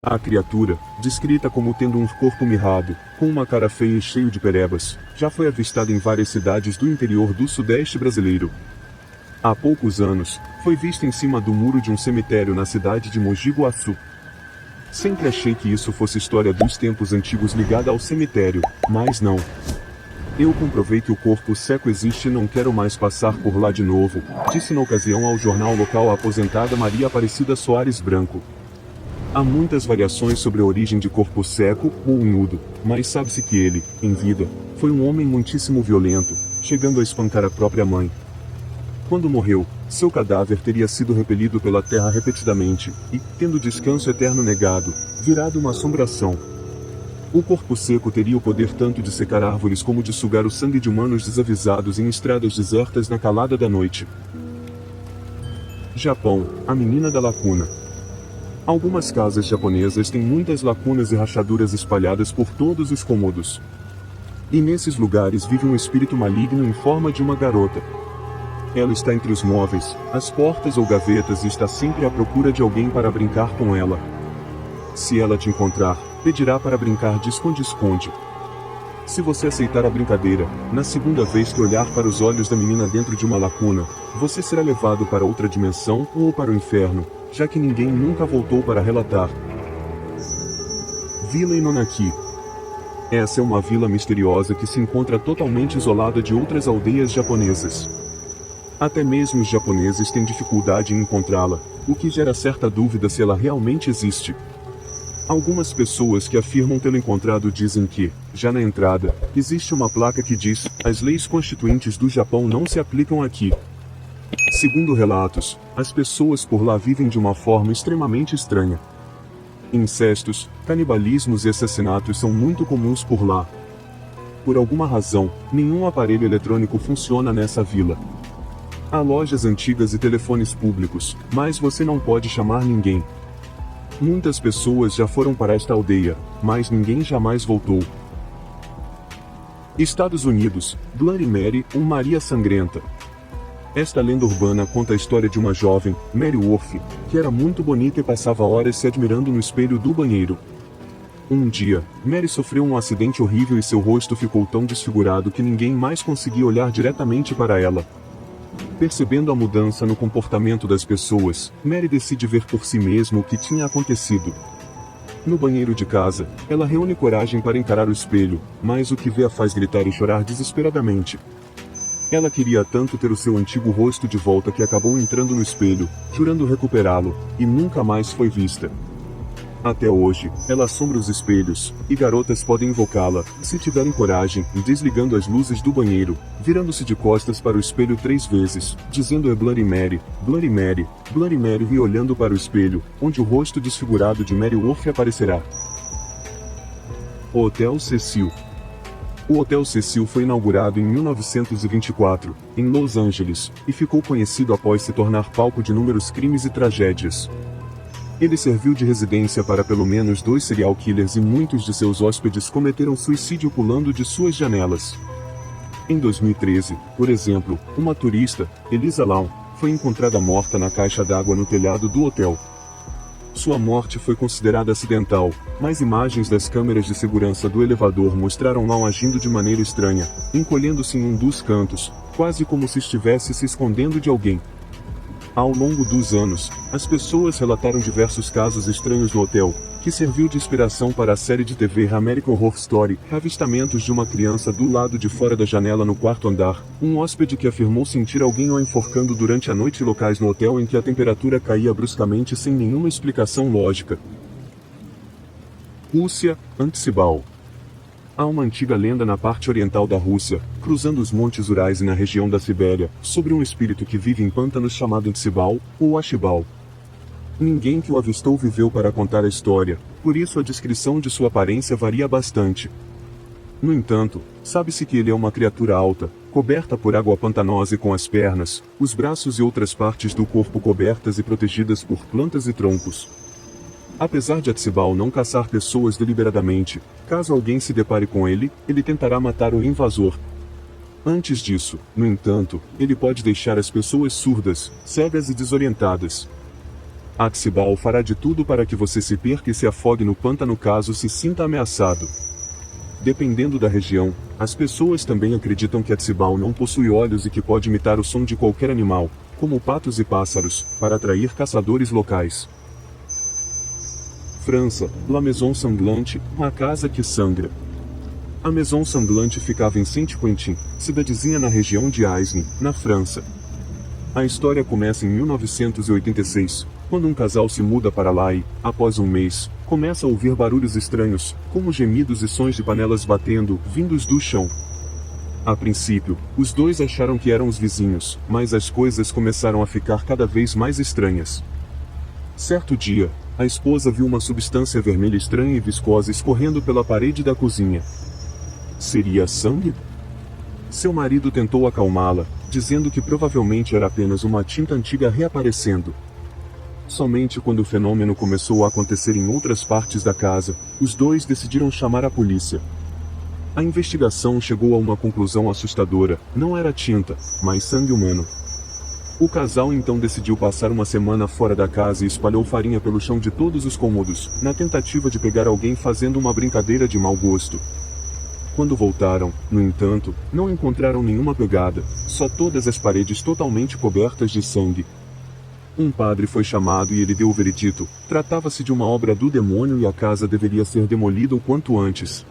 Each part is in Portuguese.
A criatura, descrita como tendo um corpo mirrado, com uma cara feia e cheio de perebas, já foi avistada em várias cidades do interior do sudeste brasileiro. Há poucos anos, foi vista em cima do muro de um cemitério na cidade de Mogi Guaçu. Sempre achei que isso fosse história dos tempos antigos ligada ao cemitério, mas não. Eu comprovei que o corpo seco existe e não quero mais passar por lá de novo, disse na ocasião ao jornal local a aposentada Maria Aparecida Soares Branco. Há muitas variações sobre a origem de corpo seco ou nudo, mas sabe-se que ele, em vida, foi um homem muitíssimo violento, chegando a espancar a própria mãe. Quando morreu, seu cadáver teria sido repelido pela terra repetidamente, e, tendo descanso eterno negado, virado uma assombração. O corpo seco teria o poder tanto de secar árvores como de sugar o sangue de humanos desavisados em estradas desertas na calada da noite. Japão, a menina da lacuna. Algumas casas japonesas têm muitas lacunas e rachaduras espalhadas por todos os cômodos. E nesses lugares vive um espírito maligno em forma de uma garota. Ela está entre os móveis, as portas ou gavetas e está sempre à procura de alguém para brincar com ela. Se ela te encontrar, pedirá para brincar de esconde-esconde. Se você aceitar a brincadeira, na segunda vez que olhar para os olhos da menina dentro de uma lacuna, você será levado para outra dimensão ou para o inferno, já que ninguém nunca voltou para relatar. Vila Inonaki. Essa é uma vila misteriosa que se encontra totalmente isolada de outras aldeias japonesas. Até mesmo os japoneses têm dificuldade em encontrá-la, o que gera certa dúvida se ela realmente existe. Algumas pessoas que afirmam tê-la encontrado dizem que, já na entrada, existe uma placa que diz: as leis constituintes do Japão não se aplicam aqui. Segundo relatos, as pessoas por lá vivem de uma forma extremamente estranha. Incestos, canibalismos e assassinatos são muito comuns por lá. Por alguma razão, nenhum aparelho eletrônico funciona nessa vila. Há lojas antigas e telefones públicos, mas você não pode chamar ninguém. Muitas pessoas já foram para esta aldeia, mas ninguém jamais voltou. Estados Unidos, Bloody Mary, Maria Sangrenta. Esta lenda urbana conta a história de uma jovem, Mary Worth, que era muito bonita e passava horas se admirando no espelho do banheiro. Um dia, Mary sofreu um acidente horrível e seu rosto ficou tão desfigurado que ninguém mais conseguia olhar diretamente para ela. Percebendo a mudança no comportamento das pessoas, Mary decide ver por si mesma o que tinha acontecido. No banheiro de casa, ela reúne coragem para encarar o espelho, mas o que vê a faz gritar e chorar desesperadamente. Ela queria tanto ter o seu antigo rosto de volta que acabou entrando no espelho, jurando recuperá-lo, e nunca mais foi vista. Até hoje, ela assombra os espelhos, e garotas podem invocá-la, se tiverem coragem, desligando as luzes do banheiro, virando-se de costas para o espelho 3 vezes, dizendo é Bloody Mary, Bloody Mary, Bloody Mary e olhando para o espelho, onde o rosto desfigurado de Mary Worth aparecerá. O Hotel Cecil. O Hotel Cecil foi inaugurado em 1924, em Los Angeles, e ficou conhecido após se tornar palco de inúmeros crimes e tragédias. Ele serviu de residência para pelo menos 2 serial killers e muitos de seus hóspedes cometeram suicídio pulando de suas janelas. Em 2013, por exemplo, uma turista, Elisa Lam, foi encontrada morta na caixa d'água no telhado do hotel. Sua morte foi considerada acidental, mas imagens das câmeras de segurança do elevador mostraram Lam agindo de maneira estranha, encolhendo-se em um dos cantos, quase como se estivesse se escondendo de alguém. Ao longo dos anos, as pessoas relataram diversos casos estranhos no hotel, que serviu de inspiração para a série de TV American Horror Story, avistamentos de uma criança do lado de fora da janela no 4º andar, um hóspede que afirmou sentir alguém o enforcando durante a noite e locais no hotel em que a temperatura caía bruscamente sem nenhuma explicação lógica. Rússia, Antsibal. Há uma antiga lenda na parte oriental da Rússia, cruzando os montes Urais e na região da Sibéria, sobre um espírito que vive em pântanos chamado Antsibal, ou Ashibal. Ninguém que o avistou viveu para contar a história, por isso a descrição de sua aparência varia bastante. No entanto, sabe-se que ele é uma criatura alta, coberta por água pantanosa e com as pernas, os braços e outras partes do corpo cobertas e protegidas por plantas e troncos. Apesar de Atsibal não caçar pessoas deliberadamente, caso alguém se depare com ele, ele tentará matar o invasor. Antes disso, no entanto, ele pode deixar as pessoas surdas, cegas e desorientadas. Atsibal fará de tudo para que você se perca e se afogue no pântano caso se sinta ameaçado. Dependendo da região, as pessoas também acreditam que Atsibal não possui olhos e que pode imitar o som de qualquer animal, como patos e pássaros, para atrair caçadores locais. França, La Maison Sanglante, uma casa que sangra. A Maison Sanglante ficava em Saint-Quentin, cidadezinha na região de Aisne, na França. A história começa em 1986, quando um casal se muda para lá e, após um mês, começa a ouvir barulhos estranhos, como gemidos e sons de panelas batendo, vindos do chão. A princípio, os dois acharam que eram os vizinhos, mas as coisas começaram a ficar cada vez mais estranhas. Certo dia, a esposa viu uma substância vermelha estranha e viscosa escorrendo pela parede da cozinha. Seria sangue? Seu marido tentou acalmá-la, dizendo que provavelmente era apenas uma tinta antiga reaparecendo. Somente quando o fenômeno começou a acontecer em outras partes da casa, os dois decidiram chamar a polícia. A investigação chegou a uma conclusão assustadora: não era tinta, mas sangue humano. O casal então decidiu passar uma semana fora da casa e espalhou farinha pelo chão de todos os cômodos, na tentativa de pegar alguém fazendo uma brincadeira de mau gosto. Quando voltaram, no entanto, não encontraram nenhuma pegada, só todas as paredes totalmente cobertas de sangue. Um padre foi chamado e ele deu o veredito: tratava-se de uma obra do demônio e a casa deveria ser demolida o quanto antes.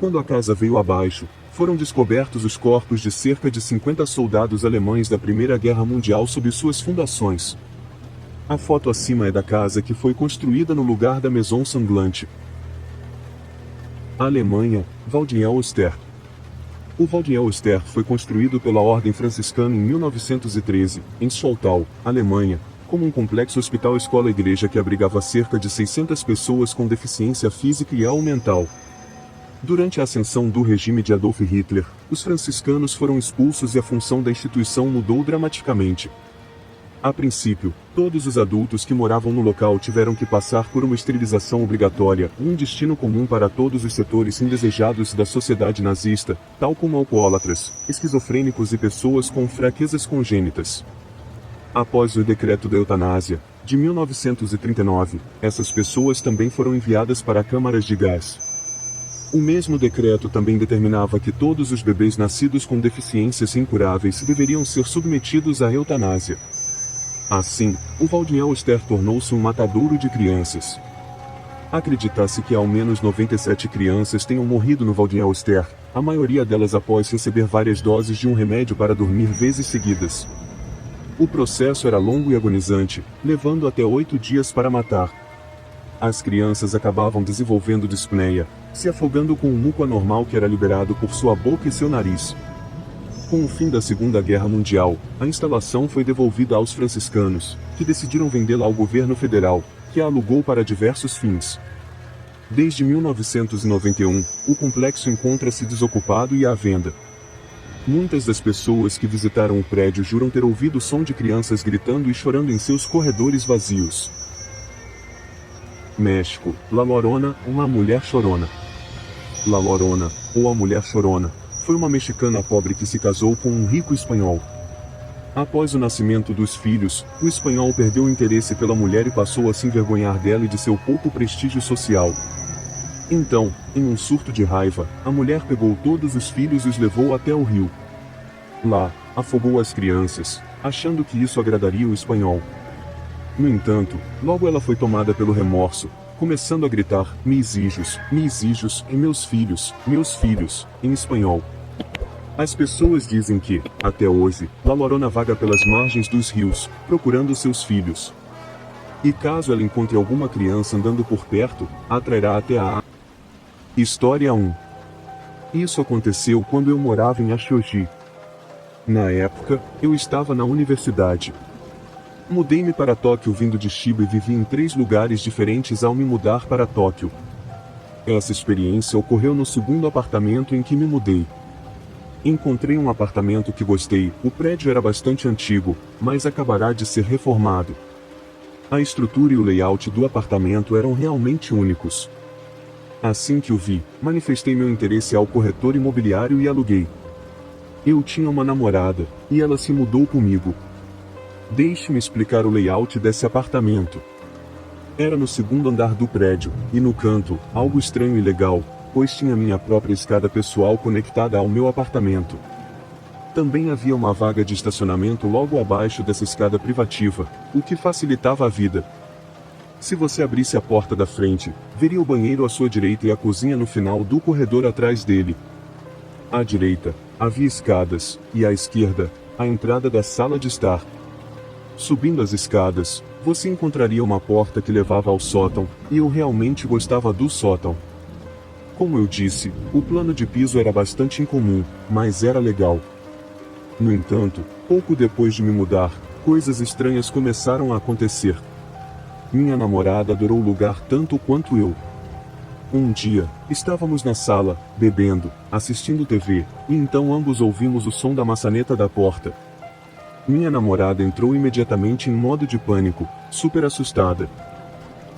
Quando a casa veio abaixo, foram descobertos os corpos de cerca de 50 soldados alemães da Primeira Guerra Mundial sob suas fundações. A foto acima é da casa que foi construída no lugar da Maison Sanglante. Alemanha, Waldenhauster. O Waldenhauster foi construído pela Ordem Franciscana em 1913, em Soltau, Alemanha, como um complexo hospital-escola-igreja que abrigava cerca de 600 pessoas com deficiência física e ou mental. Durante a ascensão do regime de Adolf Hitler, os franciscanos foram expulsos e a função da instituição mudou dramaticamente. A princípio, todos os adultos que moravam no local tiveram que passar por uma esterilização obrigatória, um destino comum para todos os setores indesejados da sociedade nazista, tal como alcoólatras, esquizofrênicos e pessoas com fraquezas congênitas. Após o decreto da eutanásia, de 1939, essas pessoas também foram enviadas para câmaras de gás. O mesmo decreto também determinava que todos os bebês nascidos com deficiências incuráveis deveriam ser submetidos à eutanásia. Assim, o Waldenhauster tornou-se um matadouro de crianças. Acredita-se que ao menos 97 crianças tenham morrido no Waldenhauster, a maioria delas após receber várias doses de um remédio para dormir vezes seguidas. O processo era longo e agonizante, levando até 8 dias para matar. As crianças acabavam desenvolvendo dispneia, se afogando com um muco anormal que era liberado por sua boca e seu nariz. Com o fim da Segunda Guerra Mundial, a instalação foi devolvida aos franciscanos, que decidiram vendê-la ao governo federal, que a alugou para diversos fins. Desde 1991, o complexo encontra-se desocupado e à venda. Muitas das pessoas que visitaram o prédio juram ter ouvido o som de crianças gritando e chorando em seus corredores vazios. México, La Llorona, uma mulher chorona. La Llorona, ou a mulher chorona, foi uma mexicana pobre que se casou com um rico espanhol. Após o nascimento dos filhos, o espanhol perdeu o interesse pela mulher e passou a se envergonhar dela e de seu pouco prestígio social. Então, em um surto de raiva, a mulher pegou todos os filhos e os levou até o rio. Lá, afogou as crianças, achando que isso agradaria o espanhol. No entanto, logo ela foi tomada pelo remorso, começando a gritar: mis hijos, e meus filhos, em espanhol. As pessoas dizem que, até hoje, La Llorona vaga pelas margens dos rios, procurando seus filhos. E caso ela encontre alguma criança andando por perto, a atrairá até a... História 1. Isso aconteceu quando eu morava em Ashoji. Na época, eu estava na universidade. Mudei-me para Tóquio vindo de Chiba e vivi em 3 lugares diferentes ao me mudar para Tóquio. Essa experiência ocorreu no segundo apartamento em que me mudei. Encontrei um apartamento que gostei, o prédio era bastante antigo, mas acabará de ser reformado. A estrutura e o layout do apartamento eram realmente únicos. Assim que o vi, manifestei meu interesse ao corretor imobiliário e aluguei. Eu tinha uma namorada, e ela se mudou comigo. Deixe-me explicar o layout desse apartamento. Era no segundo andar do prédio, e no canto, algo estranho e legal, pois tinha minha própria escada pessoal conectada ao meu apartamento. Também havia uma vaga de estacionamento logo abaixo dessa escada privativa, o que facilitava a vida. Se você abrisse a porta da frente, veria o banheiro à sua direita e a cozinha no final do corredor atrás dele. À direita, havia escadas, e à esquerda, a entrada da sala de estar. Subindo as escadas, você encontraria uma porta que levava ao sótão, e eu realmente gostava do sótão. Como eu disse, o plano de piso era bastante incomum, mas era legal. No entanto, pouco depois de me mudar, coisas estranhas começaram a acontecer. Minha namorada adorou o lugar tanto quanto eu. Um dia, estávamos na sala, bebendo, assistindo TV, e então ambos ouvimos o som da maçaneta da porta. Minha namorada entrou imediatamente em modo de pânico, super assustada.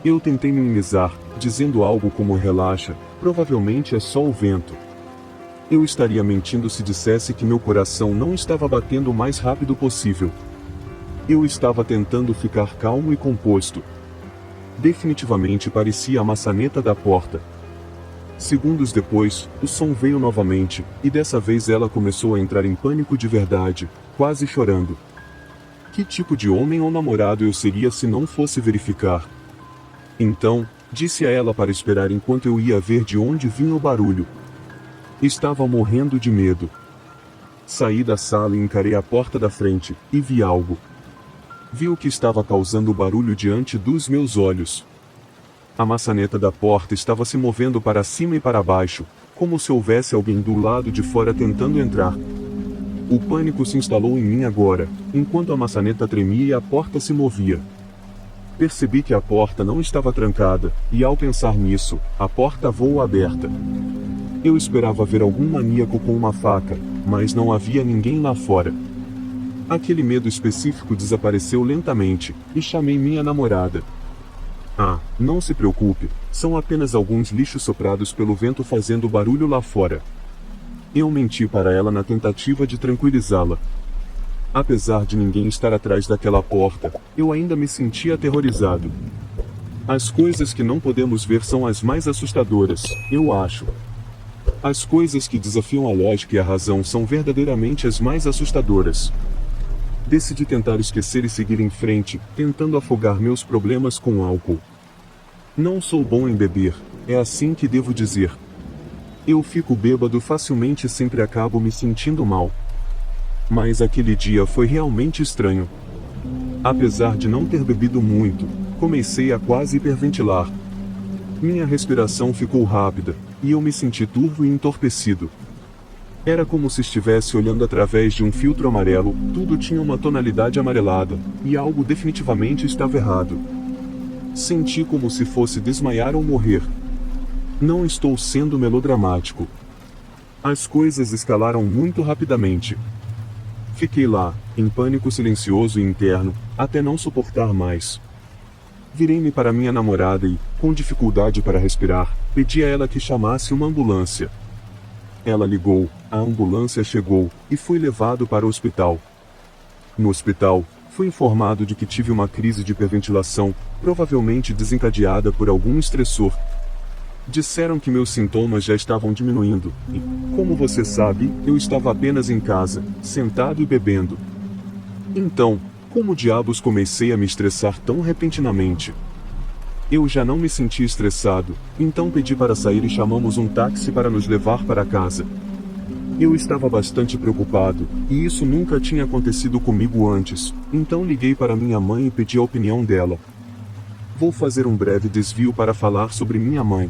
Eu tentei minimizar, dizendo algo como relaxa, provavelmente é só o vento. Eu estaria mentindo se dissesse que meu coração não estava batendo o mais rápido possível. Eu estava tentando ficar calmo e composto. Definitivamente parecia a maçaneta da porta. Segundos depois, o som veio novamente, e dessa vez ela começou a entrar em pânico de verdade, quase chorando. Que tipo de homem ou namorado eu seria se não fosse verificar? Então, disse a ela para esperar enquanto eu ia ver de onde vinha o barulho. Estava morrendo de medo. Saí da sala e encarei a porta da frente, e vi algo. Vi o que estava causando o barulho diante dos meus olhos. A maçaneta da porta estava se movendo para cima e para baixo, como se houvesse alguém do lado de fora tentando entrar. O pânico se instalou em mim agora, enquanto a maçaneta tremia e a porta se movia. Percebi que a porta não estava trancada, e ao pensar nisso, a porta voou aberta. Eu esperava ver algum maníaco com uma faca, mas não havia ninguém lá fora. Aquele medo específico desapareceu lentamente, e chamei minha namorada. Ah, não se preocupe, são apenas alguns lixos soprados pelo vento fazendo barulho lá fora. Eu menti para ela na tentativa de tranquilizá-la. Apesar de ninguém estar atrás daquela porta, eu ainda me sentia aterrorizado. As coisas que não podemos ver são as mais assustadoras, eu acho. As coisas que desafiam a lógica e a razão são verdadeiramente as mais assustadoras. Decidi tentar esquecer e seguir em frente, tentando afogar meus problemas com álcool. Não sou bom em beber, é assim que devo dizer. Eu fico bêbado facilmente e sempre acabo me sentindo mal. Mas aquele dia foi realmente estranho. Apesar de não ter bebido muito, comecei a quase hiperventilar. Minha respiração ficou rápida, e eu me senti turvo e entorpecido. Era como se estivesse olhando através de um filtro amarelo, tudo tinha uma tonalidade amarelada, e algo definitivamente estava errado. Senti como se fosse desmaiar ou morrer. Não estou sendo melodramático. As coisas escalaram muito rapidamente. Fiquei lá, em pânico silencioso e interno, até não suportar mais. Virei-me para minha namorada e, com dificuldade para respirar, pedi a ela que chamasse uma ambulância. Ela ligou, a ambulância chegou, e fui levado para o hospital. No hospital, fui informado de que tive uma crise de hiperventilação, provavelmente desencadeada por algum estressor. Disseram que meus sintomas já estavam diminuindo, e, como você sabe, eu estava apenas em casa, sentado e bebendo. Então, como diabos comecei a me estressar tão repentinamente? Eu já não me sentia estressado, então pedi para sair e chamamos um táxi para nos levar para casa. Eu estava bastante preocupado, e isso nunca tinha acontecido comigo antes, então liguei para minha mãe e pedi a opinião dela. Vou fazer um breve desvio para falar sobre minha mãe.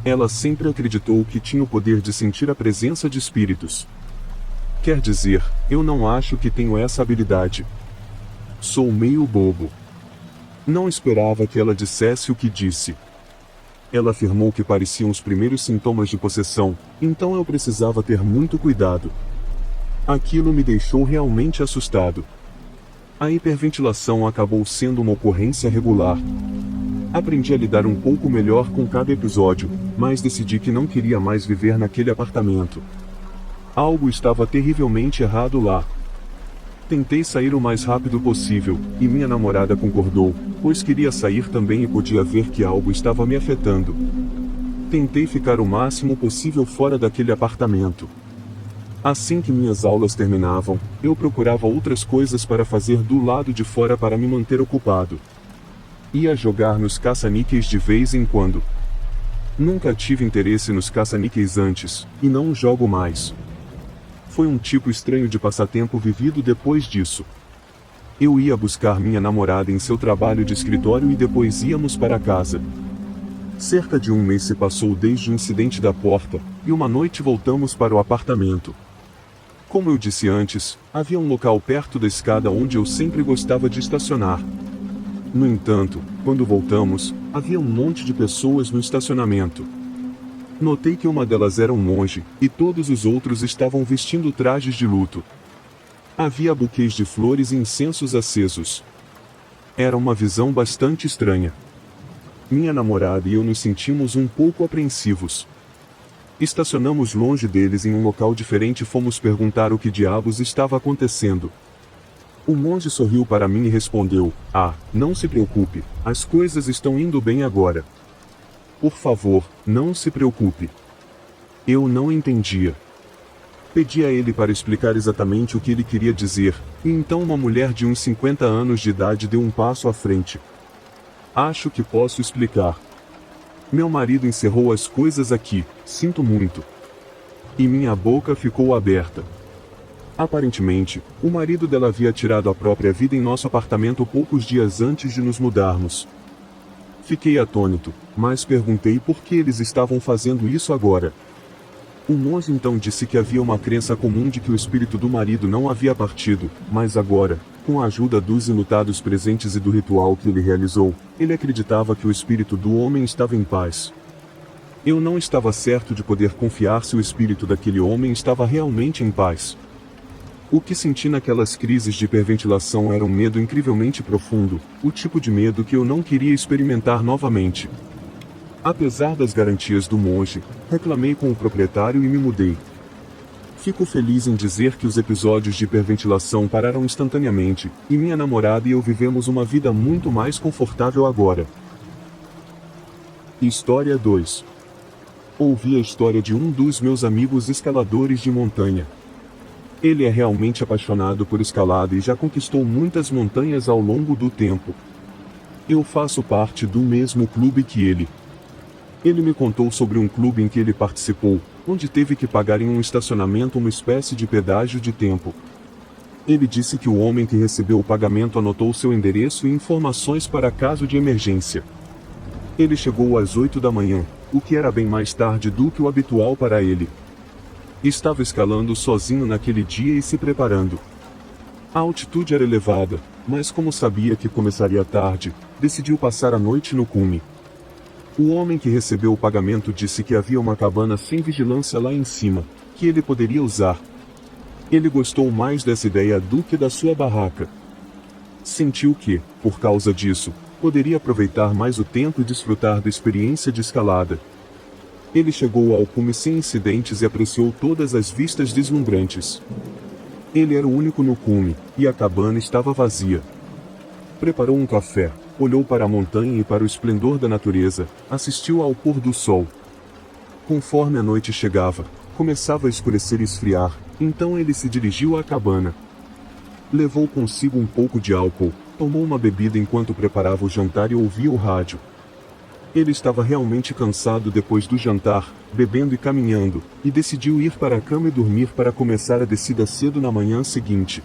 Ela sempre acreditou que tinha o poder de sentir a presença de espíritos. Quer dizer, eu não acho que tenho essa habilidade. Sou meio bobo. Não esperava que ela dissesse o que disse. Ela afirmou que pareciam os primeiros sintomas de possessão, então eu precisava ter muito cuidado. Aquilo me deixou realmente assustado. A hiperventilação acabou sendo uma ocorrência regular. Aprendi a lidar um pouco melhor com cada episódio, mas decidi que não queria mais viver naquele apartamento. Algo estava terrivelmente errado lá. Tentei sair o mais rápido possível, e minha namorada concordou, pois queria sair também e podia ver que algo estava me afetando. Tentei ficar o máximo possível fora daquele apartamento. Assim que minhas aulas terminavam, eu procurava outras coisas para fazer do lado de fora para me manter ocupado. Ia jogar nos caça-níqueis de vez em quando. Nunca tive interesse nos caça-níqueis antes, e não jogo mais. Foi um tipo estranho de passatempo vivido depois disso. Eu ia buscar minha namorada em seu trabalho de escritório e depois íamos para casa. Cerca de um mês se passou desde o incidente da porta, e uma noite voltamos para o apartamento. Como eu disse antes, havia um local perto da escada onde eu sempre gostava de estacionar. No entanto, quando voltamos, havia um monte de pessoas no estacionamento. Notei que uma delas era um monge, e todos os outros estavam vestindo trajes de luto. Havia buquês de flores e incensos acesos. Era uma visão bastante estranha. Minha namorada e eu nos sentimos um pouco apreensivos. Estacionamos longe deles em um local diferente e fomos perguntar o que diabos estava acontecendo. O monge sorriu para mim e respondeu: "Ah, não se preocupe, as coisas estão indo bem agora. Por favor, não se preocupe." Eu não entendia. Pedi a ele para explicar exatamente o que ele queria dizer, e então uma mulher de uns 50 anos de idade deu um passo à frente. "Acho que posso explicar. Meu marido encerrou as coisas aqui, sinto muito." E minha boca ficou aberta. Aparentemente, o marido dela havia tirado a própria vida em nosso apartamento poucos dias antes de nos mudarmos. Fiquei atônito, mas perguntei por que eles estavam fazendo isso agora. O monge então disse que havia uma crença comum de que o espírito do marido não havia partido, mas agora, com a ajuda dos enlutados presentes e do ritual que ele realizou, ele acreditava que o espírito do homem estava em paz. Eu não estava certo de poder confiar se o espírito daquele homem estava realmente em paz. O que senti naquelas crises de hiperventilação era um medo incrivelmente profundo, o tipo de medo que eu não queria experimentar novamente. Apesar das garantias do monge, reclamei com o proprietário e me mudei. Fico feliz em dizer que os episódios de hiperventilação pararam instantaneamente, e minha namorada e eu vivemos uma vida muito mais confortável agora. História 2. Ouvi a história de um dos meus amigos escaladores de montanha. Ele é realmente apaixonado por escalada e já conquistou muitas montanhas ao longo do tempo. Eu faço parte do mesmo clube que ele. Ele me contou sobre um clube em que ele participou, onde teve que pagar em um estacionamento uma espécie de pedágio de tempo. Ele disse que o homem que recebeu o pagamento anotou seu endereço e informações para caso de emergência. Ele chegou às 8 da manhã, o que era bem mais tarde do que o habitual para ele. Estava escalando sozinho naquele dia e se preparando. A altitude era elevada, mas como sabia que começaria tarde, decidiu passar a noite no cume. O homem que recebeu o pagamento disse que havia uma cabana sem vigilância lá em cima, que ele poderia usar. Ele gostou mais dessa ideia do que da sua barraca. Sentiu que, por causa disso, poderia aproveitar mais o tempo e desfrutar da experiência de escalada. Ele chegou ao cume sem incidentes e apreciou todas as vistas deslumbrantes. Ele era o único no cume, e a cabana estava vazia. Preparou um café, olhou para a montanha e para o esplendor da natureza, assistiu ao pôr do sol. Conforme a noite chegava, começava a escurecer e esfriar, então ele se dirigiu à cabana. Levou consigo um pouco de álcool, tomou uma bebida enquanto preparava o jantar e ouvia o rádio. Ele estava realmente cansado depois do jantar, bebendo e caminhando, e decidiu ir para a cama e dormir para começar a descida cedo na manhã seguinte.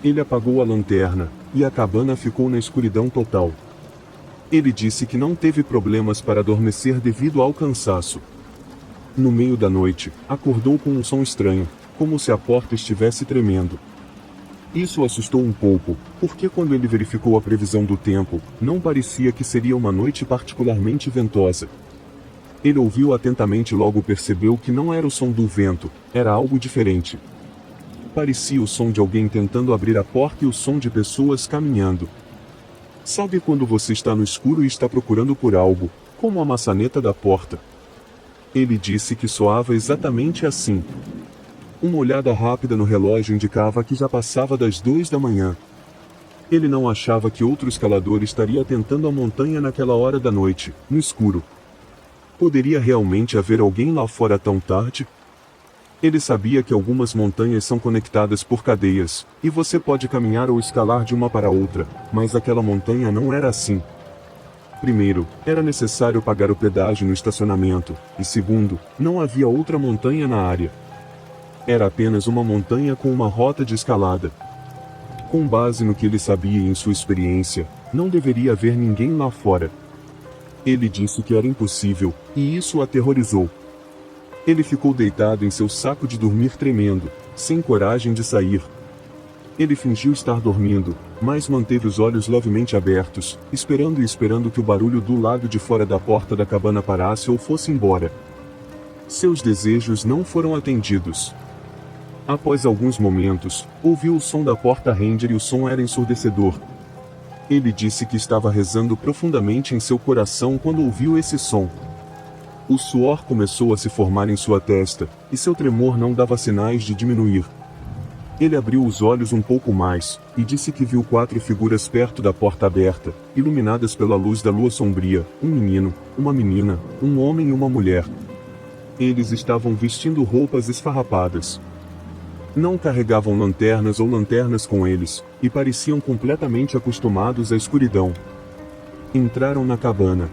Ele apagou a lanterna, e a cabana ficou na escuridão total. Ele disse que não teve problemas para adormecer devido ao cansaço. No meio da noite, acordou com um som estranho, como se a porta estivesse tremendo. Isso o assustou um pouco, porque quando ele verificou a previsão do tempo, não parecia que seria uma noite particularmente ventosa. Ele ouviu atentamente e logo percebeu que não era o som do vento, era algo diferente. Parecia o som de alguém tentando abrir a porta e o som de pessoas caminhando. Sabe quando você está no escuro e está procurando por algo, como a maçaneta da porta? Ele disse que soava exatamente assim. Uma olhada rápida no relógio indicava que já passava das 2 da manhã. Ele não achava que outro escalador estaria tentando a montanha naquela hora da noite, no escuro. Poderia realmente haver alguém lá fora tão tarde? Ele sabia que algumas montanhas são conectadas por cadeias, e você pode caminhar ou escalar de uma para outra, mas aquela montanha não era assim. Primeiro, era necessário pagar o pedágio no estacionamento, e segundo, não havia outra montanha na área. Era apenas uma montanha com uma rota de escalada. Com base no que ele sabia e em sua experiência, não deveria haver ninguém lá fora. Ele disse que era impossível, e isso o aterrorizou. Ele ficou deitado em seu saco de dormir tremendo, sem coragem de sair. Ele fingiu estar dormindo, mas manteve os olhos levemente abertos, esperando e esperando que o barulho do lado de fora da porta da cabana parasse ou fosse embora. Seus desejos não foram atendidos. Após alguns momentos, ouviu o som da porta ranger e o som era ensurdecedor. Ele disse que estava rezando profundamente em seu coração quando ouviu esse som. O suor começou a se formar em sua testa, e seu tremor não dava sinais de diminuir. Ele abriu os olhos um pouco mais, e disse que viu 4 figuras perto da porta aberta, iluminadas pela luz da lua sombria, um menino, uma menina, um homem e uma mulher. Eles estavam vestindo roupas esfarrapadas. Não carregavam lanternas ou lanternas com eles, e pareciam completamente acostumados à escuridão. Entraram na cabana.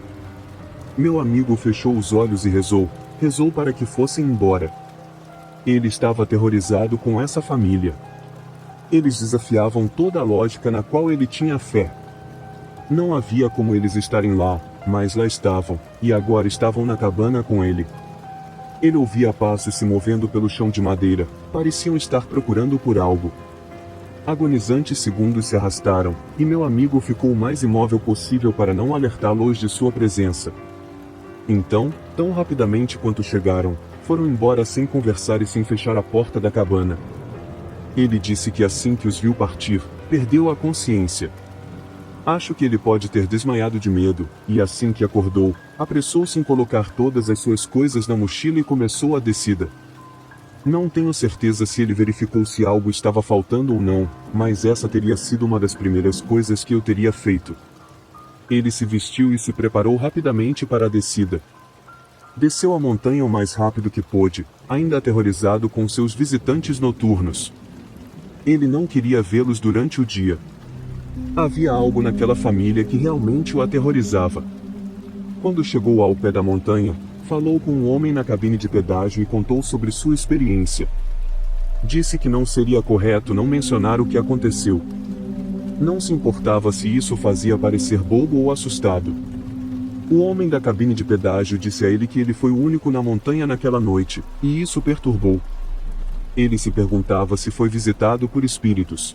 Meu amigo fechou os olhos e rezou para que fossem embora. Ele estava aterrorizado com essa família. Eles desafiavam toda a lógica na qual ele tinha fé. Não havia como eles estarem lá, mas lá estavam, e agora estavam na cabana com ele. Ele ouvia passos se movendo pelo chão de madeira, pareciam estar procurando por algo. Agonizantes segundos se arrastaram, e meu amigo ficou o mais imóvel possível para não alertá-los de sua presença. Então, tão rapidamente quanto chegaram, foram embora sem conversar e sem fechar a porta da cabana. Ele disse que assim que os viu partir, perdeu a consciência. Acho que ele pode ter desmaiado de medo, e assim que acordou, apressou-se em colocar todas as suas coisas na mochila e começou a descida. Não tenho certeza se ele verificou se algo estava faltando ou não, mas essa teria sido uma das primeiras coisas que eu teria feito. Ele se vestiu e se preparou rapidamente para a descida. Desceu a montanha o mais rápido que pôde, ainda aterrorizado com seus visitantes noturnos. Ele não queria vê-los durante o dia. Havia algo naquela família que realmente o aterrorizava. Quando chegou ao pé da montanha, falou com um homem na cabine de pedágio e contou sobre sua experiência. Disse que não seria correto não mencionar o que aconteceu. Não se importava se isso o fazia parecer bobo ou assustado. O homem da cabine de pedágio disse a ele que ele foi o único na montanha naquela noite, e isso o perturbou. Ele se perguntava se foi visitado por espíritos.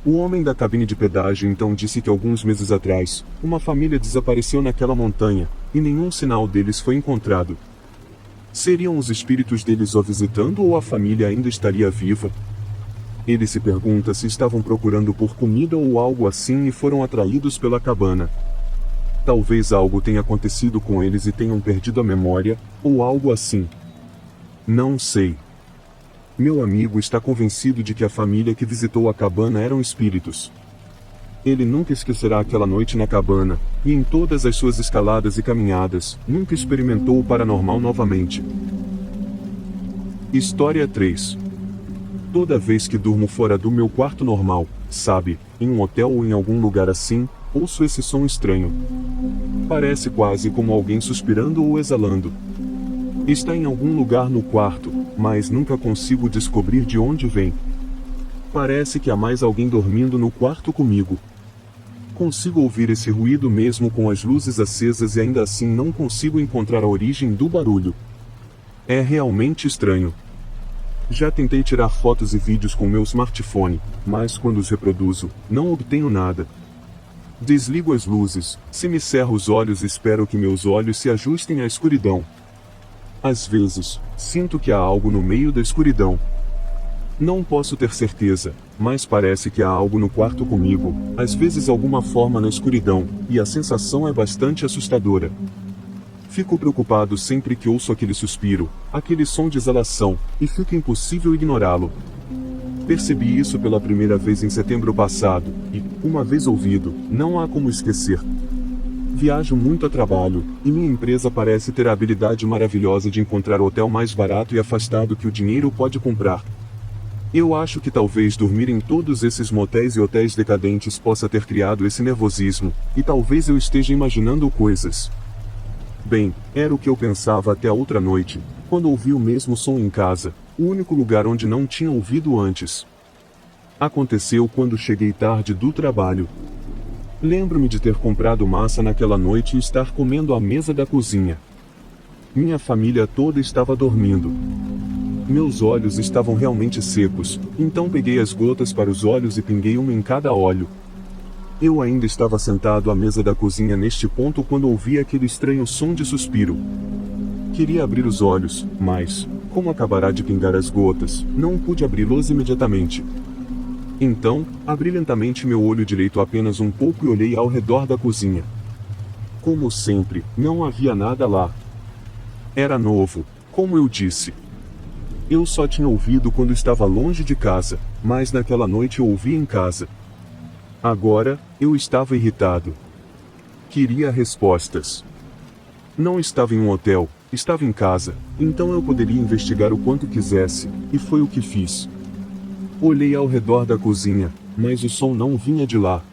O homem da cabine de pedágio então disse que alguns meses atrás, uma família desapareceu naquela montanha, e nenhum sinal deles foi encontrado. Seriam os espíritos deles o visitando ou a família ainda estaria viva? Ele se pergunta se estavam procurando por comida ou algo assim e foram atraídos pela cabana. Talvez algo tenha acontecido com eles e tenham perdido a memória, ou algo assim. Não sei. Meu amigo está convencido de que a família que visitou a cabana eram espíritos. Ele nunca esquecerá aquela noite na cabana, e em todas as suas escaladas e caminhadas, nunca experimentou o paranormal novamente. História 3. Toda vez que durmo fora do meu quarto normal, sabe, em um hotel ou em algum lugar assim, ouço esse som estranho. Parece quase como alguém suspirando ou exalando. Está em algum lugar no quarto, mas nunca consigo descobrir de onde vem. Parece que há mais alguém dormindo no quarto comigo. Consigo ouvir esse ruído mesmo com as luzes acesas e ainda assim não consigo encontrar a origem do barulho. É realmente estranho. Já tentei tirar fotos e vídeos com meu smartphone, mas quando os reproduzo, não obtenho nada. Desligo as luzes, semicerro os olhos e espero que meus olhos se ajustem à escuridão. Às vezes, sinto que há algo no meio da escuridão. Não posso ter certeza, mas parece que há algo no quarto comigo, às vezes alguma forma na escuridão, e a sensação é bastante assustadora. Fico preocupado sempre que ouço aquele suspiro, aquele som de exalação, e fica impossível ignorá-lo. Percebi isso pela primeira vez em setembro passado, e, uma vez ouvido, não há como esquecer. Viajo muito a trabalho, e minha empresa parece ter a habilidade maravilhosa de encontrar o hotel mais barato e afastado que o dinheiro pode comprar. Eu acho que talvez dormir em todos esses motéis e hotéis decadentes possa ter criado esse nervosismo, e talvez eu esteja imaginando coisas. Bem, era o que eu pensava até a outra noite, quando ouvi o mesmo som em casa, o único lugar onde não tinha ouvido antes. Aconteceu quando cheguei tarde do trabalho. Lembro-me de ter comprado massa naquela noite e estar comendo à mesa da cozinha. Minha família toda estava dormindo. Meus olhos estavam realmente secos, então peguei as gotas para os olhos e pinguei uma em cada olho. Eu ainda estava sentado à mesa da cozinha neste ponto quando ouvi aquele estranho som de suspiro. Queria abrir os olhos, mas, como acabará de pingar as gotas, não pude abri-los imediatamente. Então, abri lentamente meu olho direito apenas um pouco e olhei ao redor da cozinha. Como sempre, não havia nada lá. Era novo, como eu disse. Eu só tinha ouvido quando estava longe de casa, mas naquela noite eu ouvi em casa. Agora, eu estava irritado. Queria respostas. Não estava em um hotel, estava em casa, então eu poderia investigar o quanto quisesse, e foi o que fiz. Olhei ao redor da cozinha, mas o som não vinha de lá.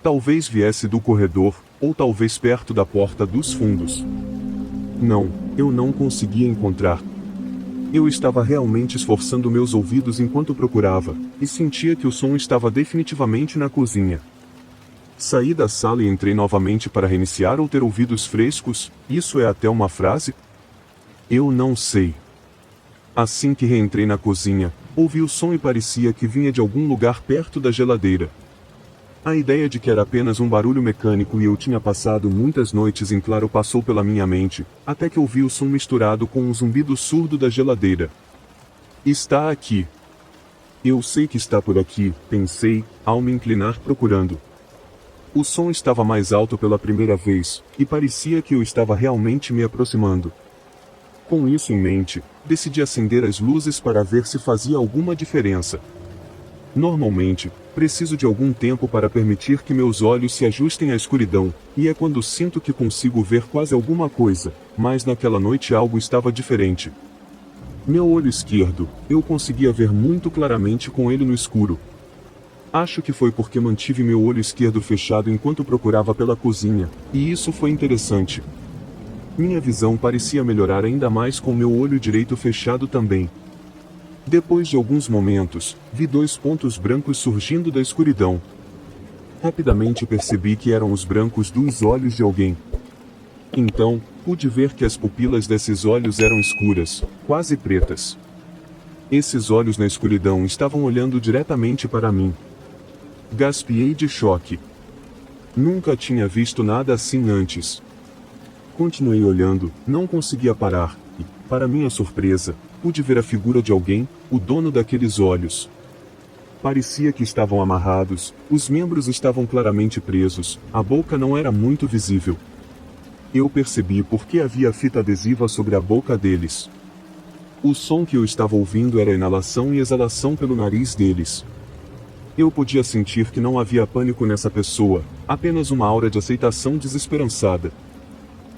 Talvez viesse do corredor, ou talvez perto da porta dos fundos. Não, eu não conseguia encontrar. Eu estava realmente esforçando meus ouvidos enquanto procurava, e sentia que o som estava definitivamente na cozinha. Saí da sala e entrei novamente para reiniciar ou ter ouvidos frescos, isso é até uma frase? Eu não sei. Assim que reentrei na cozinha, ouvi o som e parecia que vinha de algum lugar perto da geladeira. A ideia de que era apenas um barulho mecânico e eu tinha passado muitas noites em claro passou pela minha mente, até que ouvi o som misturado com um zumbido surdo da geladeira. Está aqui. Eu sei que está por aqui, pensei, ao me inclinar procurando. O som estava mais alto pela primeira vez, e parecia que eu estava realmente me aproximando. Com isso em mente, decidi acender as luzes para ver se fazia alguma diferença. Normalmente, preciso de algum tempo para permitir que meus olhos se ajustem à escuridão, e é quando sinto que consigo ver quase alguma coisa, mas naquela noite algo estava diferente. Meu olho esquerdo, eu conseguia ver muito claramente com ele no escuro. Acho que foi porque mantive meu olho esquerdo fechado enquanto procurava pela cozinha, e isso foi interessante. Minha visão parecia melhorar ainda mais com meu olho direito fechado também. Depois de alguns momentos, vi 2 pontos brancos surgindo da escuridão. Rapidamente percebi que eram os brancos dos olhos de alguém. Então, pude ver que as pupilas desses olhos eram escuras, quase pretas. Esses olhos na escuridão estavam olhando diretamente para mim. Gaspiei de choque. Nunca tinha visto nada assim antes. Continuei olhando, não conseguia parar, e, para minha surpresa, pude ver a figura de alguém, o dono daqueles olhos. Parecia que estavam amarrados, os membros estavam claramente presos, a boca não era muito visível. Eu percebi porque havia fita adesiva sobre a boca deles. O som que eu estava ouvindo era a inalação e exalação pelo nariz deles. Eu podia sentir que não havia pânico nessa pessoa, apenas uma aura de aceitação desesperançada.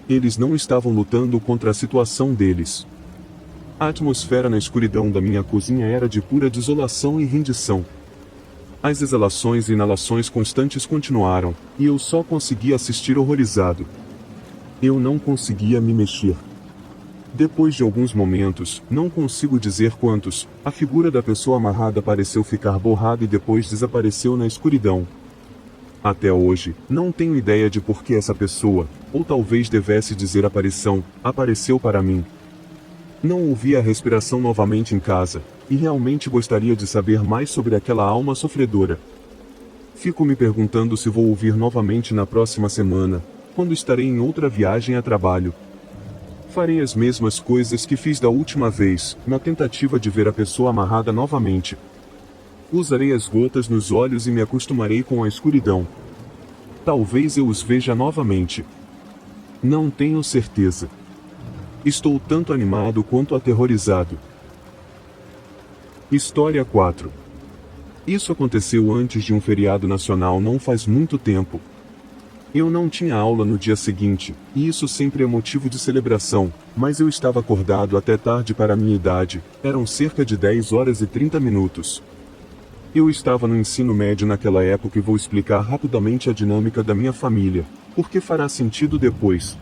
Eles não estavam lutando contra a situação deles. A atmosfera na escuridão da minha cozinha era de pura desolação e rendição. As exalações e inalações constantes continuaram, e eu só conseguia assistir horrorizado. Eu não conseguia me mexer. Depois de alguns momentos, não consigo dizer quantos, a figura da pessoa amarrada pareceu ficar borrada e depois desapareceu na escuridão. Até hoje, não tenho ideia de por que essa pessoa, ou talvez devesse dizer aparição, apareceu para mim. Não ouvi a respiração novamente em casa, e realmente gostaria de saber mais sobre aquela alma sofredora. Fico me perguntando se vou ouvir novamente na próxima semana, quando estarei em outra viagem a trabalho. Farei as mesmas coisas que fiz da última vez, na tentativa de ver a pessoa amarrada novamente. Usarei as gotas nos olhos e me acostumarei com a escuridão. Talvez eu os veja novamente. Não tenho certeza. Estou tanto animado quanto aterrorizado. História 4. Isso aconteceu antes de um feriado nacional não faz muito tempo. Eu não tinha aula no dia seguinte, e isso sempre é motivo de celebração, mas eu estava acordado até tarde para a minha idade, eram cerca de 10 horas e 30 minutos. Eu estava no ensino médio naquela época e vou explicar rapidamente a dinâmica da minha família, porque fará sentido depois.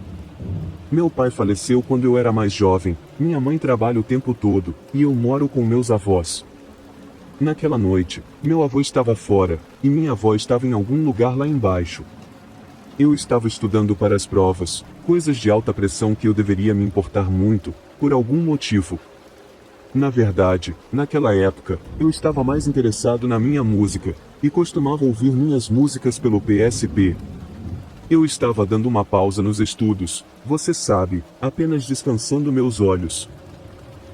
Meu pai faleceu quando eu era mais jovem, minha mãe trabalha o tempo todo, e eu moro com meus avós. Naquela noite, meu avô estava fora, e minha avó estava em algum lugar lá embaixo. Eu estava estudando para as provas, coisas de alta pressão que eu deveria me importar muito, por algum motivo. Na verdade, naquela época, eu estava mais interessado na minha música, e costumava ouvir minhas músicas pelo PSP. Eu estava dando uma pausa nos estudos, você sabe, apenas descansando meus olhos.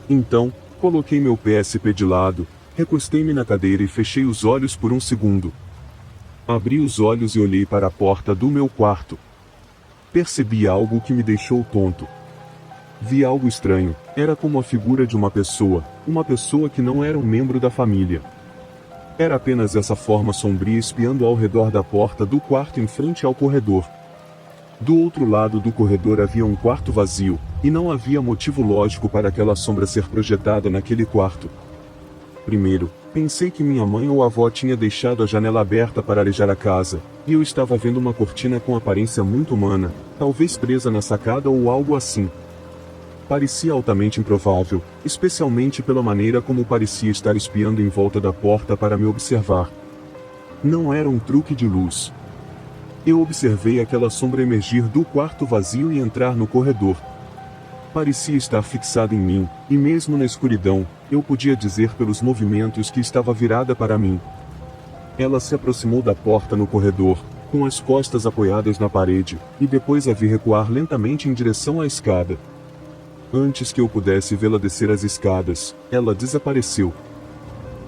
Então, coloquei meu PSP de lado, recostei-me na cadeira e fechei os olhos por um segundo. Abri os olhos e olhei para a porta do meu quarto. Percebi algo que me deixou tonto. Vi algo estranho, era como a figura de uma pessoa que não era um membro da família. Era apenas essa forma sombria espiando ao redor da porta do quarto em frente ao corredor. Do outro lado do corredor havia um quarto vazio, e não havia motivo lógico para aquela sombra ser projetada naquele quarto. Primeiro, pensei que minha mãe ou avó tinha deixado a janela aberta para arejar a casa, e eu estava vendo uma cortina com aparência muito humana, talvez presa na sacada ou algo assim. Parecia altamente improvável, especialmente pela maneira como parecia estar espiando em volta da porta para me observar. Não era um truque de luz. Eu observei aquela sombra emergir do quarto vazio e entrar no corredor. Parecia estar fixada em mim, e mesmo na escuridão, eu podia dizer pelos movimentos que estava virada para mim. Ela se aproximou da porta no corredor, com as costas apoiadas na parede, e depois a vi recuar lentamente em direção à escada. Antes que eu pudesse vê-la descer as escadas, ela desapareceu.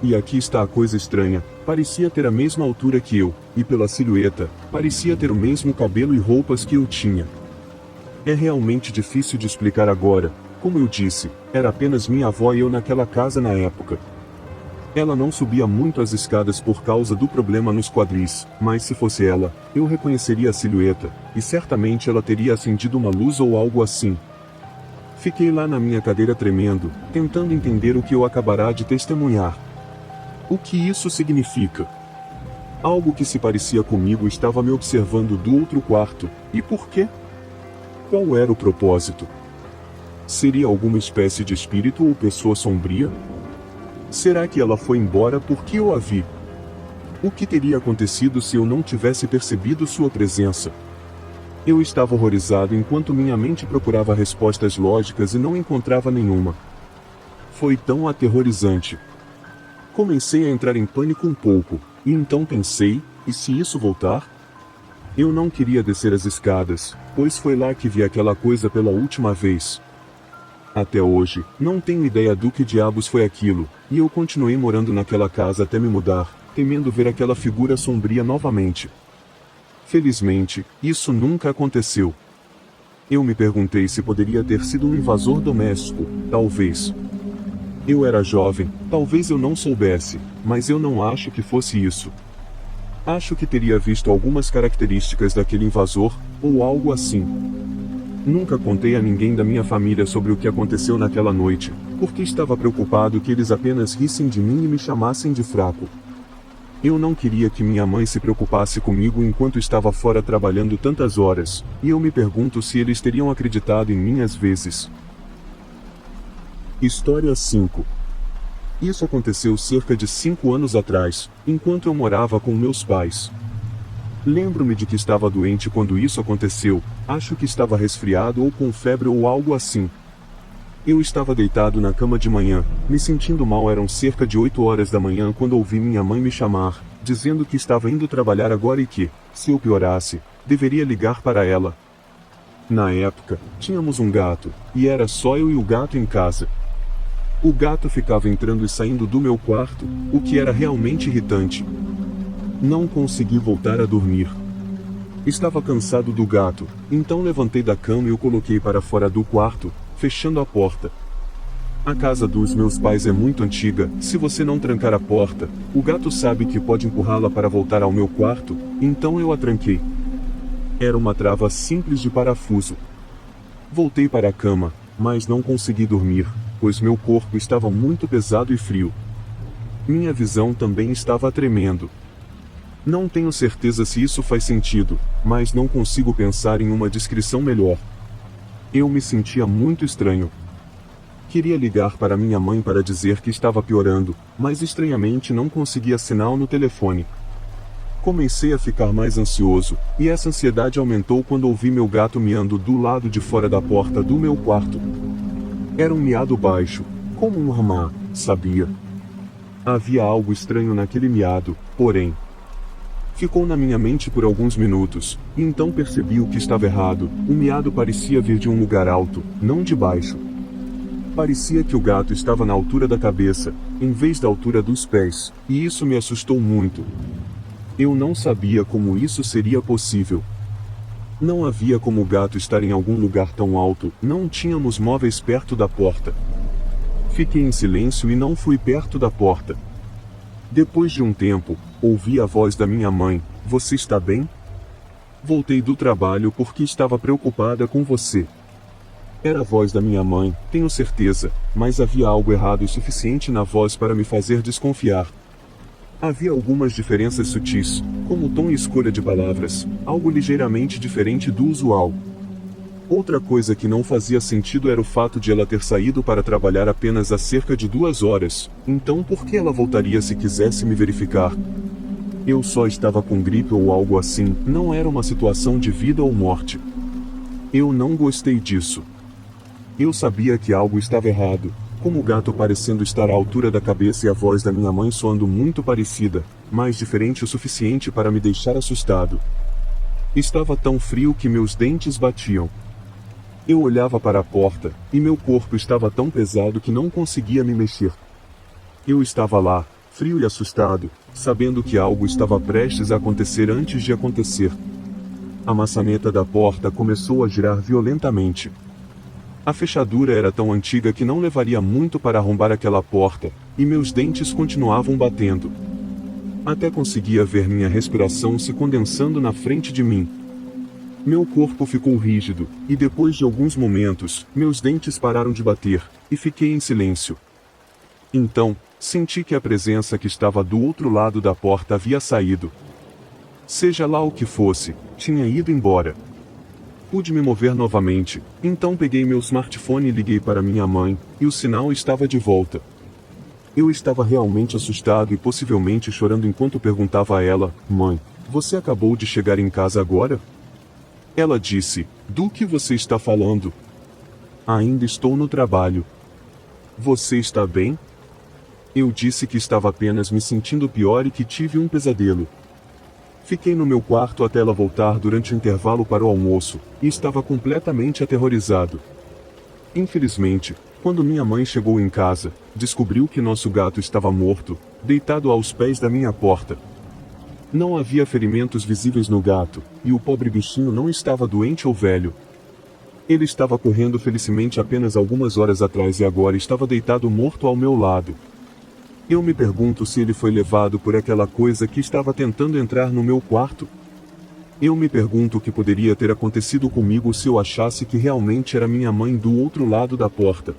E aqui está a coisa estranha, parecia ter a mesma altura que eu, e pela silhueta, parecia ter o mesmo cabelo e roupas que eu tinha. É realmente difícil de explicar agora, como eu disse, era apenas minha avó e eu naquela casa na época. Ela não subia muito as escadas por causa do problema nos quadris, mas se fosse ela, eu reconheceria a silhueta, e certamente ela teria acendido uma luz ou algo assim. Fiquei lá na minha cadeira tremendo, tentando entender o que eu acabará de testemunhar. O que isso significa? Algo que se parecia comigo estava me observando do outro quarto, e por quê? Qual era o propósito? Seria alguma espécie de espírito ou pessoa sombria? Será que ela foi embora porque eu a vi? O que teria acontecido se eu não tivesse percebido sua presença? Eu estava horrorizado enquanto minha mente procurava respostas lógicas e não encontrava nenhuma. Foi tão aterrorizante. Comecei a entrar em pânico um pouco, e então pensei, e se isso voltar? Eu não queria descer as escadas, pois foi lá que vi aquela coisa pela última vez. Até hoje, não tenho ideia do que diabos foi aquilo, e eu continuei morando naquela casa até me mudar, temendo ver aquela figura sombria novamente. Felizmente, isso nunca aconteceu. Eu me perguntei se poderia ter sido um invasor doméstico, talvez. Eu era jovem, talvez eu não soubesse, mas eu não acho que fosse isso. Acho que teria visto algumas características daquele invasor, ou algo assim. Nunca contei a ninguém da minha família sobre o que aconteceu naquela noite, porque estava preocupado que eles apenas rissem de mim e me chamassem de fraco. Eu não queria que minha mãe se preocupasse comigo enquanto estava fora trabalhando tantas horas, e eu me pergunto se eles teriam acreditado em mim às vezes. História 5. Isso aconteceu cerca de 5 anos atrás, enquanto eu morava com meus pais. Lembro-me de que estava doente quando isso aconteceu, acho que estava resfriado ou com febre ou algo assim. Eu estava deitado na cama de manhã, me sentindo mal. Eram cerca de 8 horas da manhã quando ouvi minha mãe me chamar, dizendo que estava indo trabalhar agora e que, se eu piorasse, deveria ligar para ela. Na época, tínhamos um gato, e era só eu e o gato em casa. O gato ficava entrando e saindo do meu quarto, o que era realmente irritante. Não consegui voltar a dormir. Estava cansado do gato, então levantei da cama e o coloquei para fora do quarto, fechando a porta. A casa dos meus pais é muito antiga, se você não trancar a porta, o gato sabe que pode empurrá-la para voltar ao meu quarto, então eu a tranquei. Era uma trava simples de parafuso. Voltei para a cama, mas não consegui dormir, pois meu corpo estava muito pesado e frio. Minha visão também estava tremendo. Não tenho certeza se isso faz sentido, mas não consigo pensar em uma descrição melhor. Eu me sentia muito estranho. Queria ligar para minha mãe para dizer que estava piorando, mas estranhamente não conseguia sinal no telefone. Comecei a ficar mais ansioso, e essa ansiedade aumentou quando ouvi meu gato miando do lado de fora da porta do meu quarto. Era um miado baixo, como um ramá, sabia? Havia algo estranho naquele miado, porém. Ficou na minha mente por alguns minutos, e então percebi o que estava errado. O miado parecia vir de um lugar alto, não de baixo. Parecia que o gato estava na altura da cabeça, em vez da altura dos pés, e isso me assustou muito. Eu não sabia como isso seria possível. Não havia como o gato estar em algum lugar tão alto, não tínhamos móveis perto da porta. Fiquei em silêncio e não fui perto da porta. Depois de um tempo, ouvi a voz da minha mãe: "Você está bem? Voltei do trabalho porque estava preocupada com você." Era a voz da minha mãe, tenho certeza, mas havia algo errado o suficiente na voz para me fazer desconfiar. Havia algumas diferenças sutis, como o tom e escolha de palavras, algo ligeiramente diferente do usual. Outra coisa que não fazia sentido era o fato de ela ter saído para trabalhar apenas há cerca de 2 horas, então por que ela voltaria se quisesse me verificar? Eu só estava com gripe ou algo assim, não era uma situação de vida ou morte. Eu não gostei disso. Eu sabia que algo estava errado, como o gato parecendo estar à altura da cabeça e a voz da minha mãe soando muito parecida, mas diferente o suficiente para me deixar assustado. Estava tão frio que meus dentes batiam. Eu olhava para a porta, e meu corpo estava tão pesado que não conseguia me mexer. Eu estava lá, frio e assustado, sabendo que algo estava prestes a acontecer antes de acontecer. A maçaneta da porta começou a girar violentamente. A fechadura era tão antiga que não levaria muito para arrombar aquela porta, e meus dentes continuavam batendo. Até conseguia ver minha respiração se condensando na frente de mim. Meu corpo ficou rígido, e depois de alguns momentos, meus dentes pararam de bater, e fiquei em silêncio. Então, senti que a presença que estava do outro lado da porta havia saído. Seja lá o que fosse, tinha ido embora. Pude me mover novamente, então peguei meu smartphone e liguei para minha mãe, e o sinal estava de volta. Eu estava realmente assustado e possivelmente chorando enquanto perguntava a ela: "Mãe, você acabou de chegar em casa agora?" Ela disse: "Do que você está falando?" "Ainda estou no trabalho." "Você está bem?" Eu disse que estava apenas me sentindo pior e que tive um pesadelo. Fiquei no meu quarto até ela voltar durante o intervalo para o almoço, e estava completamente aterrorizado. Infelizmente, quando minha mãe chegou em casa, descobriu que nosso gato estava morto, deitado aos pés da minha porta. Não havia ferimentos visíveis no gato, e o pobre bichinho não estava doente ou velho. Ele estava correndo felicemente apenas algumas horas atrás e agora estava deitado morto ao meu lado. Eu me pergunto se ele foi levado por aquela coisa que estava tentando entrar no meu quarto. Eu me pergunto o que poderia ter acontecido comigo se eu achasse que realmente era minha mãe do outro lado da porta.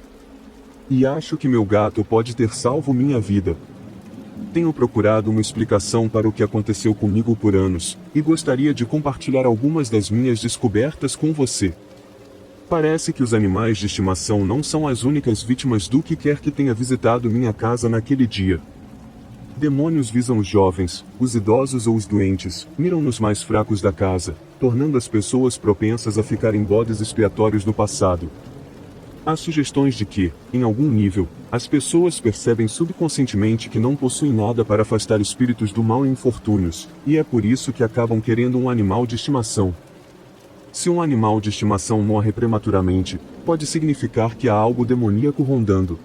E acho que meu gato pode ter salvo minha vida. Tenho procurado uma explicação para o que aconteceu comigo por anos, e gostaria de compartilhar algumas das minhas descobertas com você. Parece que os animais de estimação não são as únicas vítimas do que quer que tenha visitado minha casa naquele dia. Demônios visam os jovens, os idosos ou os doentes, miram nos mais fracos da casa, tornando as pessoas propensas a ficarem bodes expiatórios no passado. Há sugestões de que, em algum nível, as pessoas percebem subconscientemente que não possuem nada para afastar espíritos do mal e infortúnios, e é por isso que acabam querendo um animal de estimação. Se um animal de estimação morre prematuramente, pode significar que há algo demoníaco rondando.